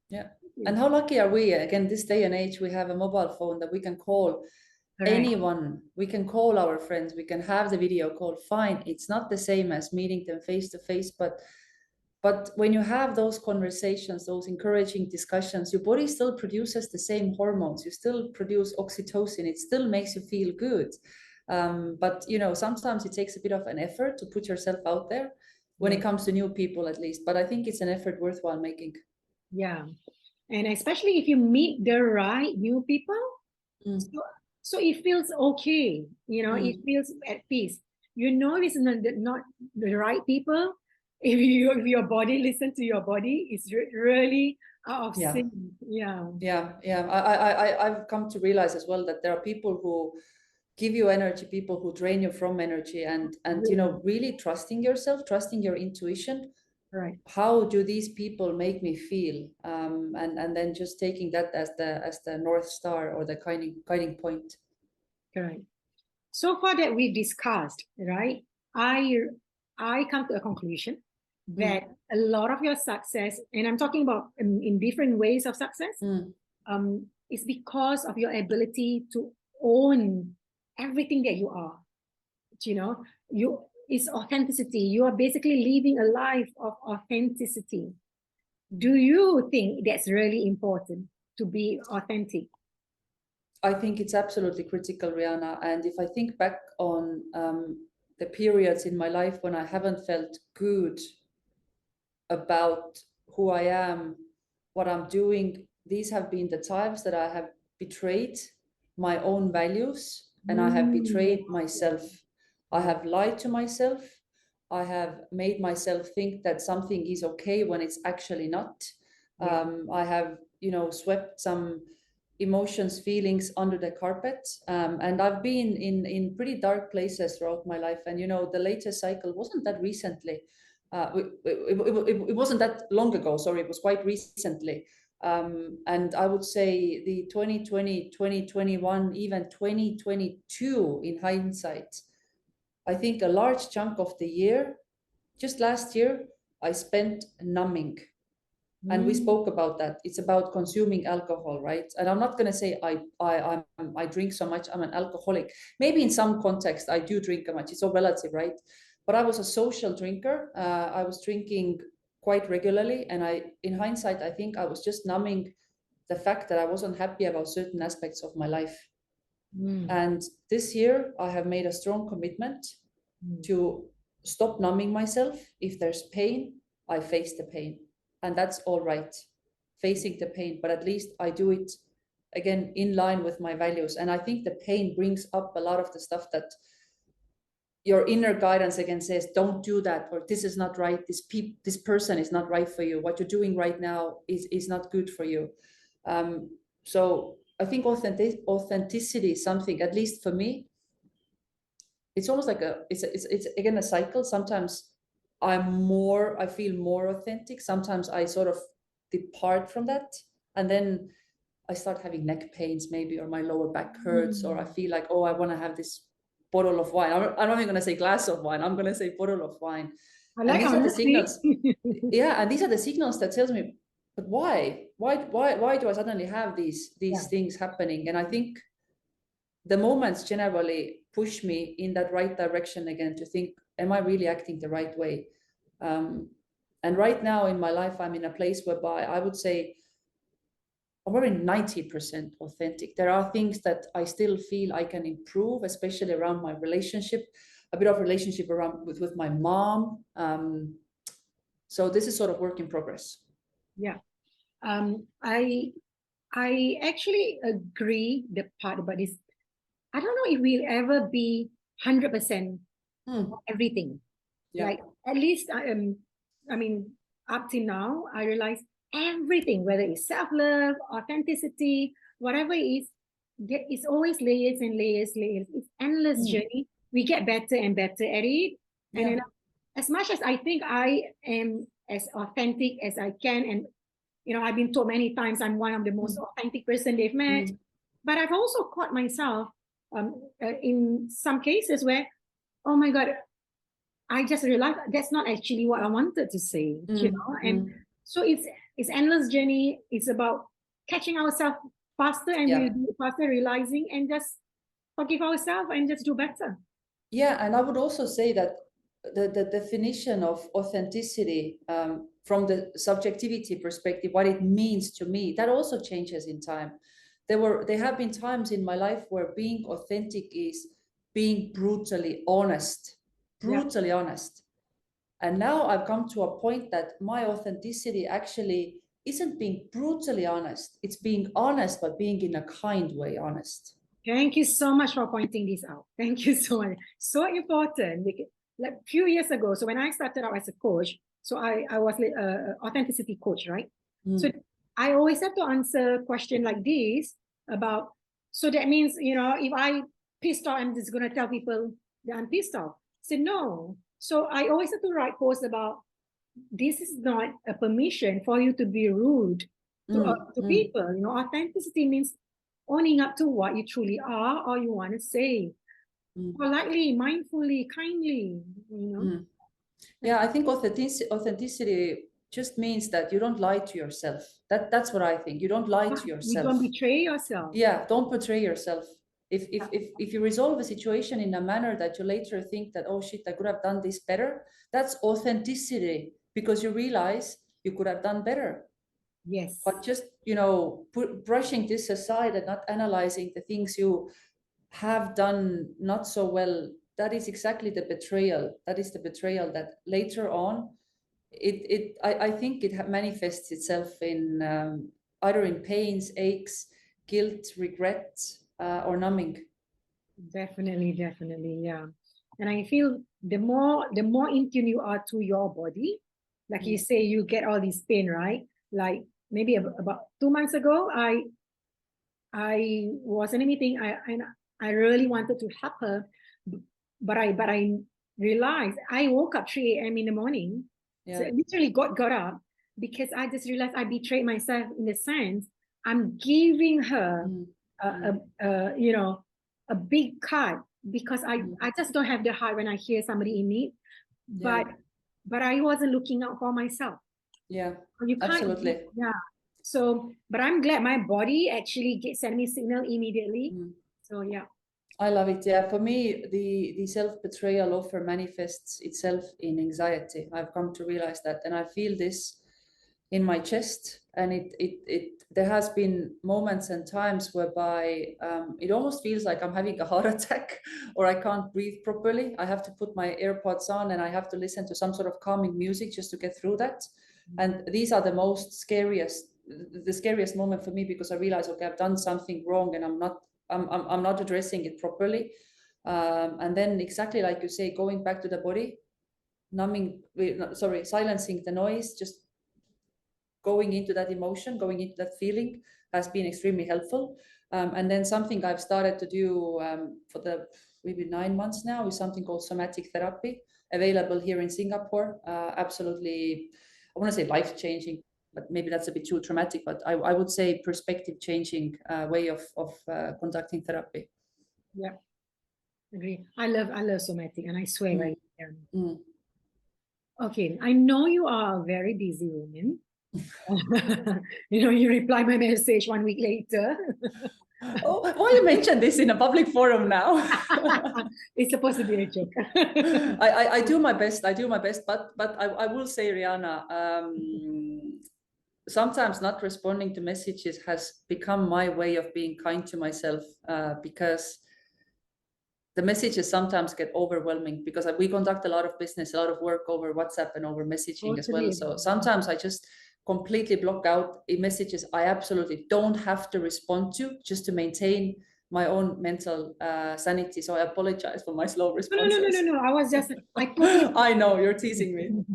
Speaker 2: Yeah. And how lucky are we? Again, this day and age, we have a mobile phone that we can call anyone. We can call our friends. We can have the video call. Fine. It's not the same as meeting them face to face, but when you have those conversations, those encouraging discussions, your body still produces the same hormones. You still produce oxytocin. It still makes you feel good. But sometimes it takes a bit of an effort to put yourself out there when it comes to new people, at least. But I think it's an effort worthwhile making.
Speaker 1: Yeah. And especially if you meet the right new people, so it feels okay, it feels at peace. It's not the right people. If your body listen to your body, it's really out of sync. Yeah.
Speaker 2: I've come to realize as well that there are people who give you energy, people who drain you from energy, and really trusting yourself, trusting your intuition.
Speaker 1: Right.
Speaker 2: How do these people make me feel? And then just taking that as the North Star or the guiding point.
Speaker 1: Correct. So far that we've discussed, right? I come to a conclusion that a lot of your success, and I'm talking about in different ways of success, is because of your ability to own everything that you are. It's authenticity. You are basically living a life of authenticity. Do you think that's really important, to be authentic?
Speaker 2: I think it's absolutely critical, Rihanna. And if I think back on the periods in my life when I haven't felt good about who I am, what I'm doing, these have been the times that I have betrayed my own values, and I have betrayed myself. I have lied to myself. I have made myself think that something is okay when it's actually not. I have, swept some emotions, feelings under the carpet. And I've been in pretty dark places throughout my life. And, the latest cycle wasn't that recently. It wasn't that long ago, sorry, it was quite recently. And I would say the 2020, 2021, even 2022 in hindsight, I think a large chunk of the year, just last year, I spent numbing. And we spoke about that. It's about consuming alcohol, right? And I'm not going to say I drink so much, I'm an alcoholic. Maybe in some context I do drink much. It's all relative, right? But I was a social drinker. I was drinking quite regularly, and in hindsight, I think I was just numbing the fact that I wasn't happy about certain aspects of my life. And this year, I have made a strong commitment to stop numbing myself. If there's pain, I face the pain. And that's all right, facing the pain, but at least I do it again in line with my values. And I think the pain brings up a lot of the stuff that your inner guidance again says, don't do that, or this is not right, this person is not right for you, what you're doing right now is not good for you. So I think authenticity is something, at least for me, it's almost like it's again a cycle. Sometimes I feel more authentic. Sometimes I sort of depart from that, and then I start having neck pains maybe, or my lower back hurts, or I feel like, oh, I want to have this bottle of wine. I'm not even going to say glass of wine. I'm going to say bottle of wine.
Speaker 1: I like
Speaker 2: and these are the
Speaker 1: honesty.
Speaker 2: signals. Yeah, and these are the signals that tells me, but why do I suddenly have these things happening? And I think the moments generally push me in that right direction again, to think, am I really acting the right way? And right now in my life, I'm in a place whereby I would say I'm probably 90% authentic. There are things that I still feel I can improve, especially around my relationship, a bit of relationship around with my mom. So this is sort of work in progress.
Speaker 1: Yeah. I actually agree the part about this. I don't know if we'll ever be 100% everything.
Speaker 2: Yeah.
Speaker 1: Like, at least I mean, up till now, I realize everything, whether it's self-love, authenticity, whatever it is, it's always layers and layers. It's endless journey. We get better and better at it. And then, as much as I think I am as authentic as I can, and I've been told many times I'm one of the most authentic person they've met, but I've also caught myself in some cases where, oh my God, I just realized that's not actually what I wanted to say, and so it's endless journey. It's about catching ourselves faster, and we do it faster, realizing, and just forgive ourselves and just do better.
Speaker 2: Yeah, and I would also say that the definition of authenticity, from the subjectivity perspective, what it means to me, that also changes in time. There have been times in my life where being authentic is being brutally honest. And now I've come to a point that my authenticity actually isn't being brutally honest. It's being honest, but being in a kind way honest.
Speaker 1: Thank you so much for pointing this out. Thank you so much. So important. Like a few years ago, so when I started out as a coach, so I was an authenticity coach, right? So I always have to answer a question like this about, so that means, if I pissed off, I'm just going to tell people that I'm pissed off. So no. So I always have to write posts about, this is not a permission for you to be rude to people. Authenticity means owning up to what you truly are, or you want to say, politely, mindfully, kindly.
Speaker 2: Yeah, I think authenticity just means that you don't lie to yourself. That's what I think. You don't lie to yourself.
Speaker 1: You don't betray yourself.
Speaker 2: Yeah, don't betray yourself. If you resolve a situation in a manner that you later think that, oh shit, I could have done this better, that's authenticity, because you realize you could have done better.
Speaker 1: Yes.
Speaker 2: But just, brushing this aside and not analyzing the things you have done not so well, that is exactly the betrayal. That is the betrayal that later on, I think it manifests itself in either in pains, aches, guilt, regret, or numbing.
Speaker 1: Definitely, yeah. And I feel the more in tune you are to your body, like you say, you get all this pain, right? Like maybe about 2 months ago, I was in a meeting. I really wanted to help her, but I realized I woke up 3 a.m. in the morning. So I literally got up, because I just realized I betrayed myself in the sense I'm giving her you know, a big cut because I just don't have the heart when I hear somebody in need. But I wasn't looking out for myself.
Speaker 2: Yeah,
Speaker 1: You can't,
Speaker 2: absolutely.
Speaker 1: yeah. So, but I'm glad my body actually sent me signal immediately. So yeah.
Speaker 2: I love it. Yeah, for me, the self-betrayal often manifests itself in anxiety. I've come to realize that, and I feel this in my chest. And there has been moments and times whereby it almost feels like I'm having a heart attack, or I can't breathe properly. I have to put my AirPods on and I have to listen to some sort of calming music just to get through that. And these are the scariest moment for me, because I realize, okay, I've done something wrong and I'm not addressing it properly. And then exactly like you say, going back to the body, silencing the noise, just going into that emotion, going into that feeling has been extremely helpful. And then something I've started to do for the maybe 9 months now is something called somatic therapy, available here in Singapore. Absolutely, I want to say life-changing, but maybe that's a bit too traumatic, but I would say perspective-changing way of conducting therapy.
Speaker 1: Yeah, agree. I love somatic, and I swear, right? Okay, I know you are a very busy woman. You know, you reply my message 1 week later.
Speaker 2: Oh, why you mentioned this in a public forum now?
Speaker 1: It's supposed to be a joke.
Speaker 2: I do my best. But I will say, Rihanna, sometimes not responding to messages has become my way of being kind to myself, because the messages sometimes get overwhelming, because we conduct a lot of business, a lot of work over WhatsApp and over messaging as well. So sometimes I just completely block out messages I absolutely don't have to respond to, just to maintain my own mental sanity. So I apologize for my slow responses.
Speaker 1: No. I was just, I totally
Speaker 2: I know, you're teasing me.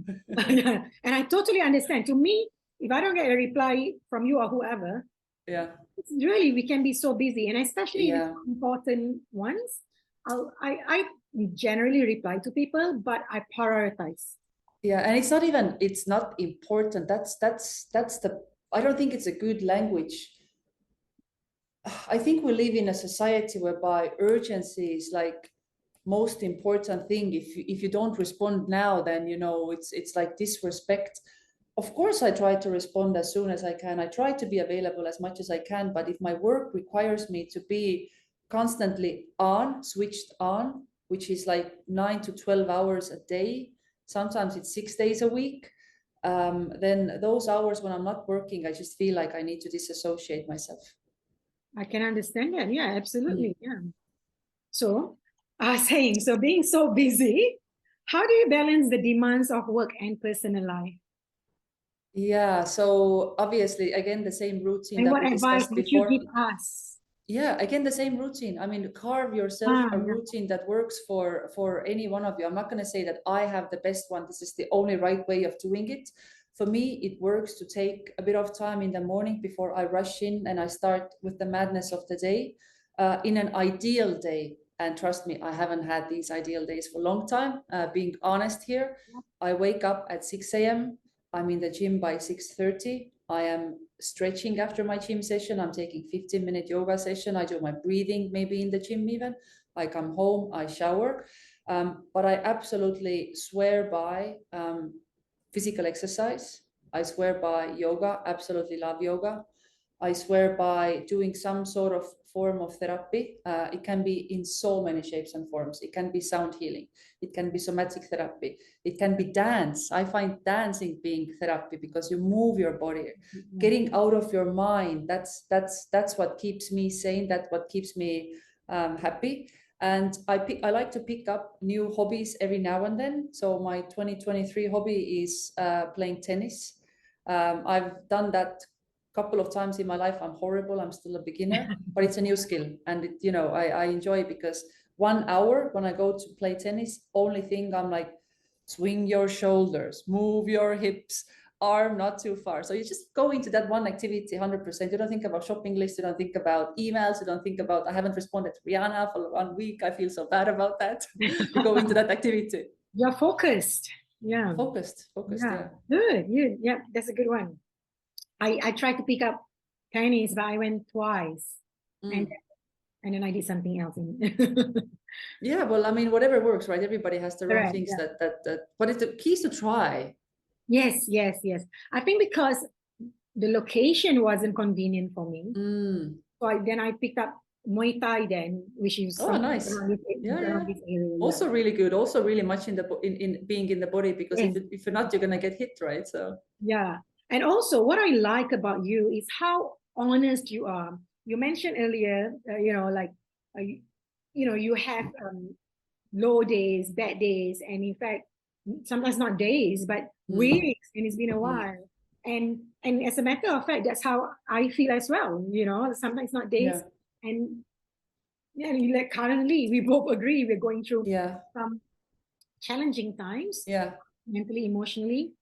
Speaker 1: And I totally understand. To me, if I don't get a reply from you or whoever, it's really, we can be so busy, and especially the important ones. I generally reply to people, but I prioritize.
Speaker 2: Yeah, and it's not important. That's the, I don't think it's a good language. I think we live in a society whereby urgency is like most important thing. If you don't respond now, then you know it's like disrespect. Of course, I try to respond as soon as I can. I try to be available as much as I can. But if my work requires me to be constantly switched on, which is like 9 to 12 hours a day, sometimes it's 6 days a week, then those hours when I'm not working, I just feel like I need to disassociate myself.
Speaker 1: I can understand that. Yeah, absolutely. Yeah. So, so being so busy, how do you balance the demands of work and personal life?
Speaker 2: Yeah, so obviously, again, the same routine
Speaker 1: and
Speaker 2: that
Speaker 1: what
Speaker 2: we
Speaker 1: advice
Speaker 2: discussed
Speaker 1: would you
Speaker 2: before.
Speaker 1: give us?
Speaker 2: Yeah, again, the same routine. I mean, carve yourself a routine that works for any one of you. I'm not going to say that I have the best one. This is the only right way of doing it. For me, it works to take a bit of time in the morning before I rush in and I start with the madness of the day. In an ideal day, and trust me, I haven't had these ideal days for a long time, being honest here, I wake up at 6 a.m. I'm in the gym by 6:30. I am stretching after my gym session. I'm taking 15-minute yoga session. I do my breathing maybe in the gym even. I come home, I shower. But I absolutely swear by physical exercise. I swear by yoga, absolutely love yoga. I swear by doing some sort of form of therapy. It can be in so many shapes and forms. It can be sound healing. It can be somatic therapy. It can be dance. I find dancing being therapy because you move your body, getting out of your mind. That's what keeps me sane. That's what keeps me happy. And I like to pick up new hobbies every now and then. So my 2023 hobby is playing tennis. I've done that couple of times in my life. I'm horrible. I'm still a beginner, but it's a new skill. And, I enjoy it because 1 hour when I go to play tennis, only thing I'm like, swing your shoulders, move your hips, arm not too far. So you just go into that one activity 100%. You don't think about shopping lists. You don't think about emails. You don't think about, I haven't responded to Rihanna for 1 week. I feel so bad about that. You go into that activity.
Speaker 1: You're focused. Yeah.
Speaker 2: Focused,
Speaker 1: Yeah. Good. Yeah, that's a good one. I tried to pick up tennis, but I went twice, and then I did something else.
Speaker 2: Yeah, well, I mean, whatever works, right? Everybody has their own
Speaker 1: Correct.
Speaker 2: things
Speaker 1: Yeah.
Speaker 2: that. But it's the key is to try.
Speaker 1: Yes, yes, yes. I think because the location wasn't convenient for me, so then I picked up Muay Thai then, which is
Speaker 2: Oh,
Speaker 1: something
Speaker 2: nice. Yeah,
Speaker 1: around
Speaker 2: yeah.
Speaker 1: this area.
Speaker 2: Also
Speaker 1: Yeah.
Speaker 2: really good. Also really much in the in being in the body, because
Speaker 1: Yes.
Speaker 2: if you're not, you're gonna get hit, right? So
Speaker 1: Yeah. And also, what I like about you is how honest you are. You mentioned earlier, like, you have low days, bad days, and in fact, sometimes not days, but weeks, and it's been a while. And as a matter of fact, that's how I feel as well. Sometimes not days,
Speaker 2: yeah,
Speaker 1: and yeah, like currently, we both agree we're going through
Speaker 2: yeah,
Speaker 1: some challenging times,
Speaker 2: yeah.
Speaker 1: mentally, emotionally.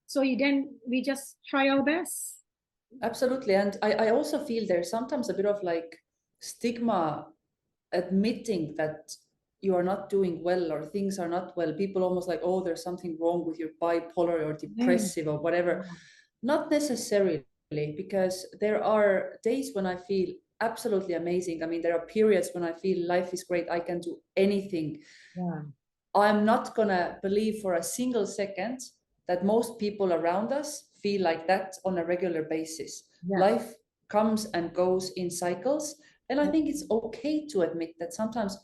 Speaker 1: So we just try our best.
Speaker 2: Absolutely. And I also feel there's sometimes a bit of like stigma admitting that you are not doing well or things are not well. People almost like, oh, there's something wrong with your bipolar or
Speaker 1: Yeah.
Speaker 2: depressive or whatever. Not necessarily, because there are days when I feel absolutely amazing. I mean, there are periods when I feel life is great. I can do anything.
Speaker 1: Yeah.
Speaker 2: I'm not going to believe for a single second that most people around us feel like that on a regular basis.
Speaker 1: Yeah.
Speaker 2: Life comes and goes in cycles. And I think it's okay to admit that sometimes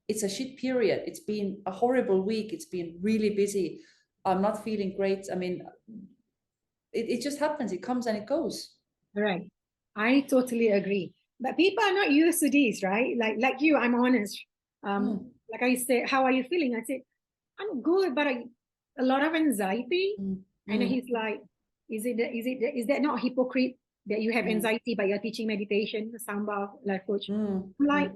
Speaker 2: it's a shit period. It's been a horrible week. It's been really busy. I'm not feeling great. I mean, it just happens. It comes and it goes.
Speaker 1: Right. I totally agree. But people are not used to this, right? Like you, I'm honest.
Speaker 2: Mm,
Speaker 1: Like I said, how are you feeling? I said, I'm good, but a lot of anxiety.
Speaker 2: mm,
Speaker 1: And
Speaker 2: mm,
Speaker 1: he's like, is that not hypocrite that you have
Speaker 2: mm,
Speaker 1: anxiety but you're teaching meditation, Samba life coach?
Speaker 2: mm,
Speaker 1: I'm like,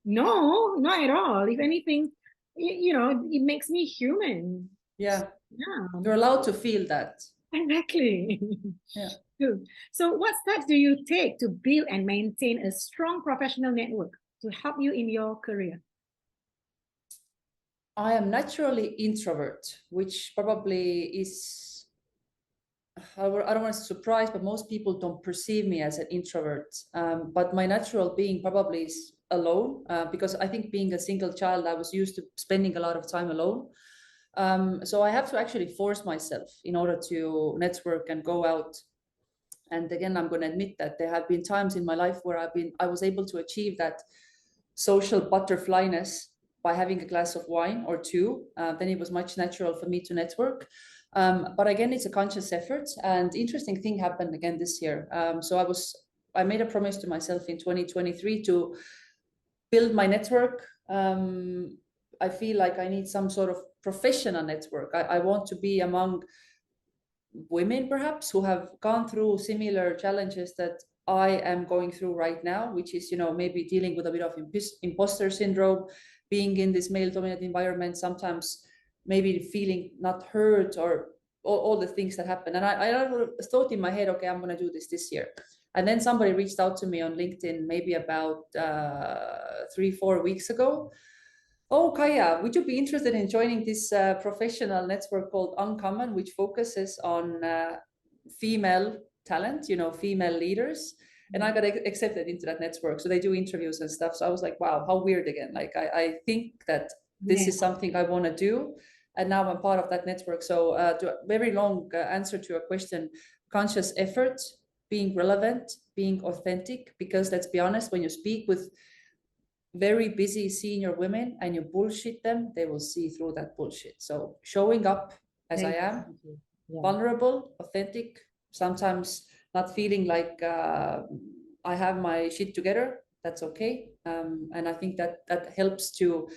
Speaker 1: no, not at all. If anything, it makes me human.
Speaker 2: yeah.
Speaker 1: Yeah,
Speaker 2: You're allowed to feel that.
Speaker 1: exactly.
Speaker 2: Yeah.
Speaker 1: Good. So, what steps do you take to build and maintain a strong professional network to help you in your career?
Speaker 2: I am naturally introvert, which probably is, I don't want to surprise, but most people don't perceive me as an introvert. But my natural being probably is alone, because I think being a single child, I was used to spending a lot of time alone. So I have to actually force myself in order to network and go out. And again, I'm going to admit that there have been times in my life where I was able to achieve that social butterflyness by having a glass of wine or two. Then it was much natural for me to network. But again, it's a conscious effort. And interesting thing happened again this year. So I made a promise to myself in 2023 to build my network. I feel like I need some sort of professional network. I want to be among women perhaps who have gone through similar challenges that I am going through right now, which is, maybe dealing with a bit of imposter syndrome, being in this male dominated environment, sometimes maybe feeling not heard, or all the things that happen. And I thought in my head, okay, I'm going to do this year. And then somebody reached out to me on LinkedIn maybe about 3-4 weeks ago. Oh, Kaia, would you be interested in joining this professional network called Uncommon, which focuses on female talent, female leaders? And I got accepted into that network. So they do interviews and stuff. So I was like, wow, how weird again. Like, I think that this is something I want to do. And now I'm part of that network. So to a very long answer to your question, conscious effort, being relevant, being authentic, because let's be honest, when you speak with very busy senior women and you bullshit them, they will see through that bullshit. So showing up as I am, vulnerable, authentic, sometimes not feeling like I have my shit together, that's okay. And I think that helps to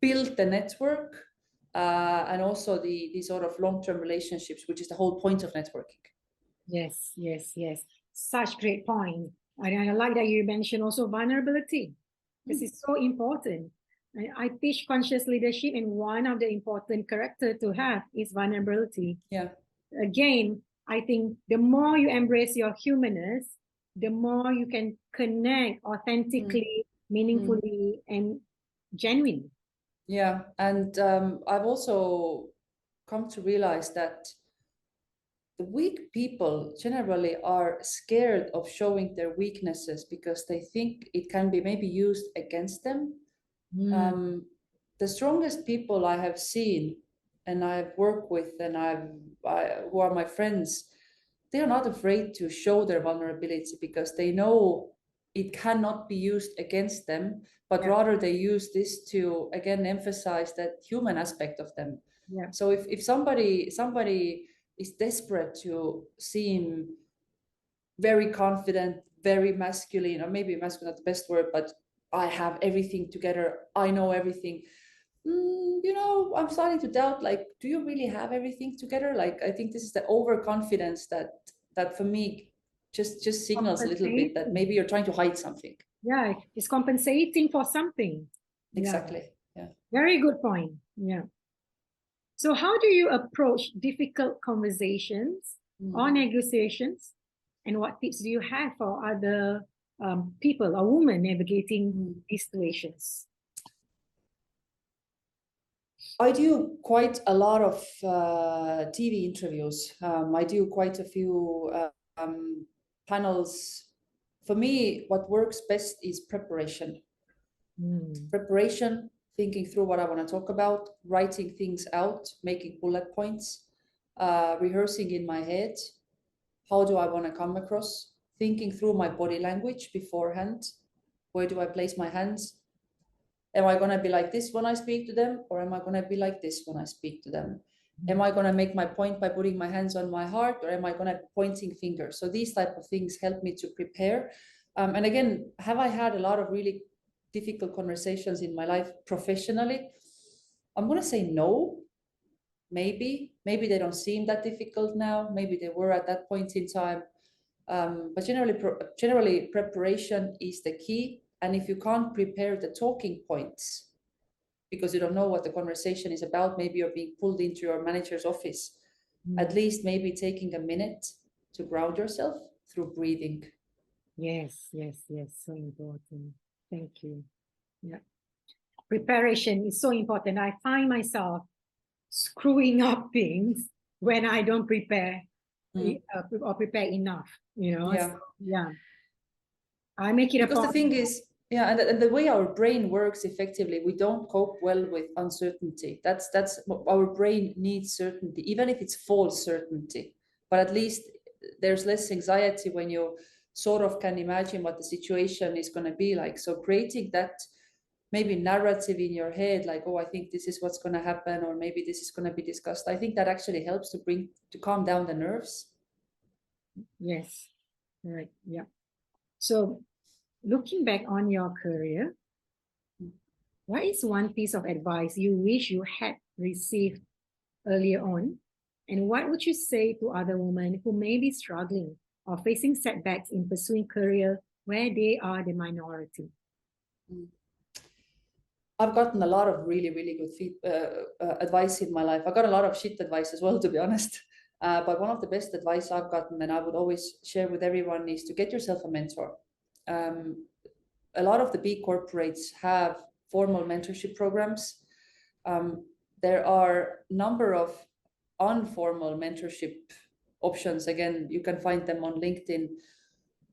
Speaker 2: build the network, and also the sort of long-term relationships, which is the whole point of networking.
Speaker 1: Yes, yes, yes. Such great point. I like that you mentioned also vulnerability. This is so important. I teach conscious leadership, and one of the important character to have is vulnerability.
Speaker 2: Yeah.
Speaker 1: Again, I think the more you embrace your humanness, the more you can connect authentically, meaningfully, and genuinely.
Speaker 2: Yeah, and I've also come to realize that the weak people generally are scared of showing their weaknesses because they think it can be maybe used against them. The strongest people I have seen and I've worked with and who are my friends, they are not afraid to show their vulnerability because they know it cannot be used against them, but rather they use this to again emphasize that human aspect of them. So if somebody is desperate to seem very confident, very masculine, or maybe masculine not the best word, but I have everything together, I know everything. I'm starting to doubt, like, do you really have everything together? Like, I think this is the overconfidence that for me just signals a little bit that maybe you're trying to hide something.
Speaker 1: Yeah, it's compensating for something.
Speaker 2: Exactly. Yeah.
Speaker 1: Very good point. Yeah. So how do you approach difficult conversations or negotiations? And what tips do you have for other people or women navigating these situations?
Speaker 2: I do quite a lot of TV interviews. I do quite a few panels. For me, what works best is preparation. Preparation, thinking through what I want to talk about, writing things out, making bullet points, rehearsing in my head. How do I want to come across? Thinking through my body language beforehand. Where do I place my hands? Am I going to be like this when I speak to them, or am I going to be like this when I speak to them? Am I going to make my point by putting my hands on my heart, or am I going to pointing fingers? So these type of things help me to prepare. And again, have I had a lot of really difficult conversations in my life professionally? I'm going to say no. Maybe they don't seem that difficult now. Maybe they were at that point in time. But generally, preparation is the key. And if you can't prepare the talking points because you don't know what the conversation is about, maybe you're being pulled into your manager's office, at least maybe taking a minute to ground yourself through breathing.
Speaker 1: Yes. So important. Thank you. Yeah. Preparation is so important. I find myself screwing up things when I don't prepare or prepare enough,
Speaker 2: Yeah.
Speaker 1: So, I make it
Speaker 2: because the thing is, and the way our brain works effectively, we don't cope well with uncertainty. That's our brain needs certainty, even if it's false certainty. But at least there's less anxiety when you sort of can imagine what the situation is going to be like. So creating that maybe narrative in your head, like, oh, I think this is what's going to happen, or maybe this is going to be discussed. I think that actually helps to calm down the nerves.
Speaker 1: Yes, right. Yeah. So looking back on your career, what is one piece of advice you wish you had received earlier on? And what would you say to other women who may be struggling or facing setbacks in pursuing career where they are the minority?
Speaker 2: I've gotten a lot of really, really good advice in my life. I got a lot of shit advice as well, to be honest. But one of the best advice I've gotten, and I would always share with everyone, is to get yourself a mentor. A lot of the big corporates have formal mentorship programs. There are a number of informal mentorship options. Again, you can find them on LinkedIn,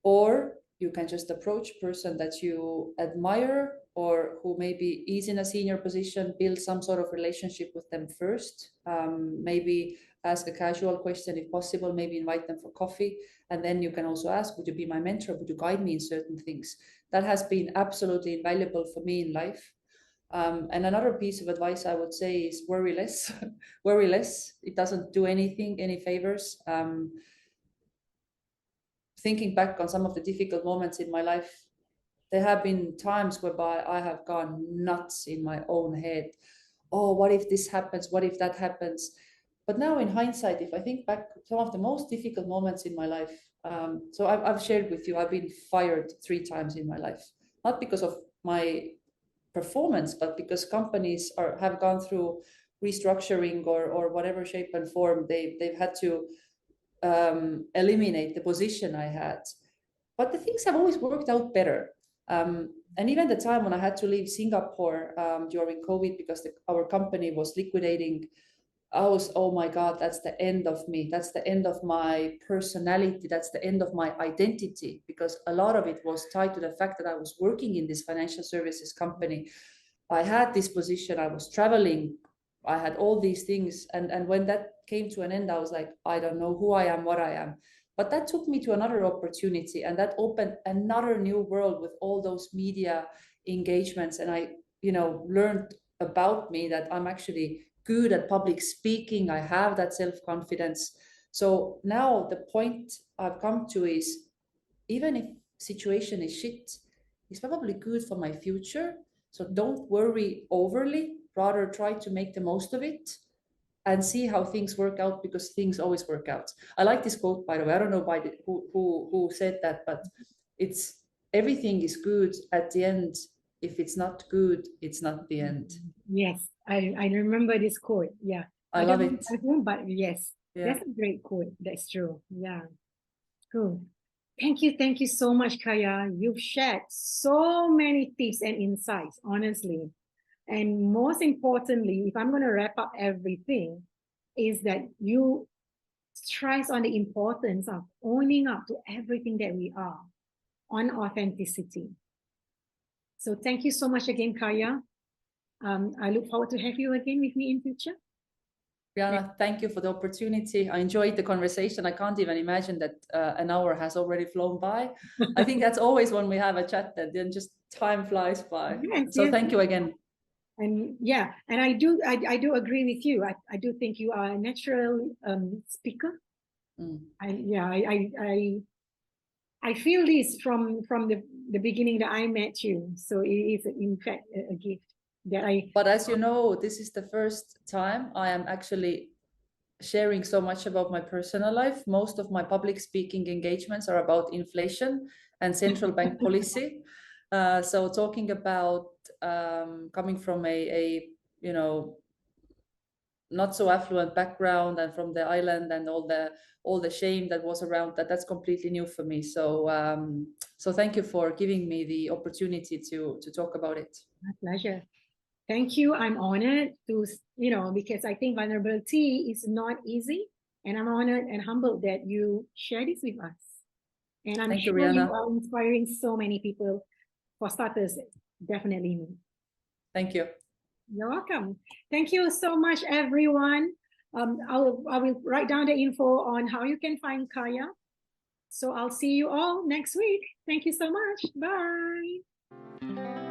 Speaker 2: or you can just approach a person that you admire or who maybe is in a senior position, build some sort of relationship with them first. Maybe ask a casual question if possible, maybe invite them for coffee. And then you can also ask, would you be my mentor? Would you guide me in certain things? That has been absolutely invaluable for me in life. And another piece of advice I would say is worry less. Worry less. It doesn't do any favors. Thinking back on some of the difficult moments in my life, there have been times whereby I have gone nuts in my own head. Oh, what if this happens? What if that happens? But now in hindsight, if I think back, some of the most difficult moments in my life, so I've shared with you, I've been fired 3 times in my life, not because of my performance, but because companies have gone through restructuring or whatever shape and form. They've had to eliminate the position I had. But the things have always worked out better. And even the time when I had to leave Singapore during COVID because our company was liquidating, I was, oh my God, that's the end of me. That's the end of my personality. That's the end of my identity, because a lot of it was tied to the fact that I was working in this financial services company. I had this position, I was traveling, I had all these things. And when that came to an end, I was like, I don't know who I am, what I am. But that took me to another opportunity, and that opened another new world with all those media engagements. And I, learned about me that I'm actually good at public speaking. I have that self-confidence. So now the point I've come to is, even if situation is shit, it's probably good for my future. So don't worry overly, rather try to make the most of it and see how things work out, because things always work out. I like this quote, by the way. I don't know who said that, but it's, everything is good at the end. If it's not good, it's not the end.
Speaker 1: Yes, I remember this quote. Yeah.
Speaker 2: I love it.
Speaker 1: But yes,
Speaker 2: Yeah.
Speaker 1: that's a great quote. That's true. Yeah. Cool. Thank you so much, Kaia. You've shared so many tips and insights, honestly. And most importantly, if I'm going to wrap up everything, is that you stress on the importance of owning up to everything that we are, on authenticity. So thank you so much again, Kaia. I look forward to have you again with me in future.
Speaker 2: Rihanna, thank you for the opportunity. I enjoyed the conversation. I can't even imagine that an hour has already flown by. I think that's always when we have a chat, that then just time flies by.
Speaker 1: Yes,
Speaker 2: so
Speaker 1: yes.
Speaker 2: Thank you again.
Speaker 1: And yeah, and I do agree with you. I do think you are a natural speaker. I feel this from the beginning that I met you. So it is in fact a gift that I.
Speaker 2: But as you know, this is the first time I am actually sharing so much about my personal life. Most of my public speaking engagements are about inflation and central bank policy. So talking about coming from a not so affluent background, and from the island, and all the shame that was around that's completely new for me. So so thank you for giving me the opportunity to talk about it.
Speaker 1: My pleasure. Thank you. I'm honored to, because I think vulnerability is not easy, and I'm honored and humbled that you share this with us. And I'm sure you are inspiring so many people. For starters, definitely me.
Speaker 2: Thank you.
Speaker 1: You're welcome. Thank you so much, everyone. I will write down the info on how you can find Kaia. So I'll see you all next week. Thank you so much. Bye.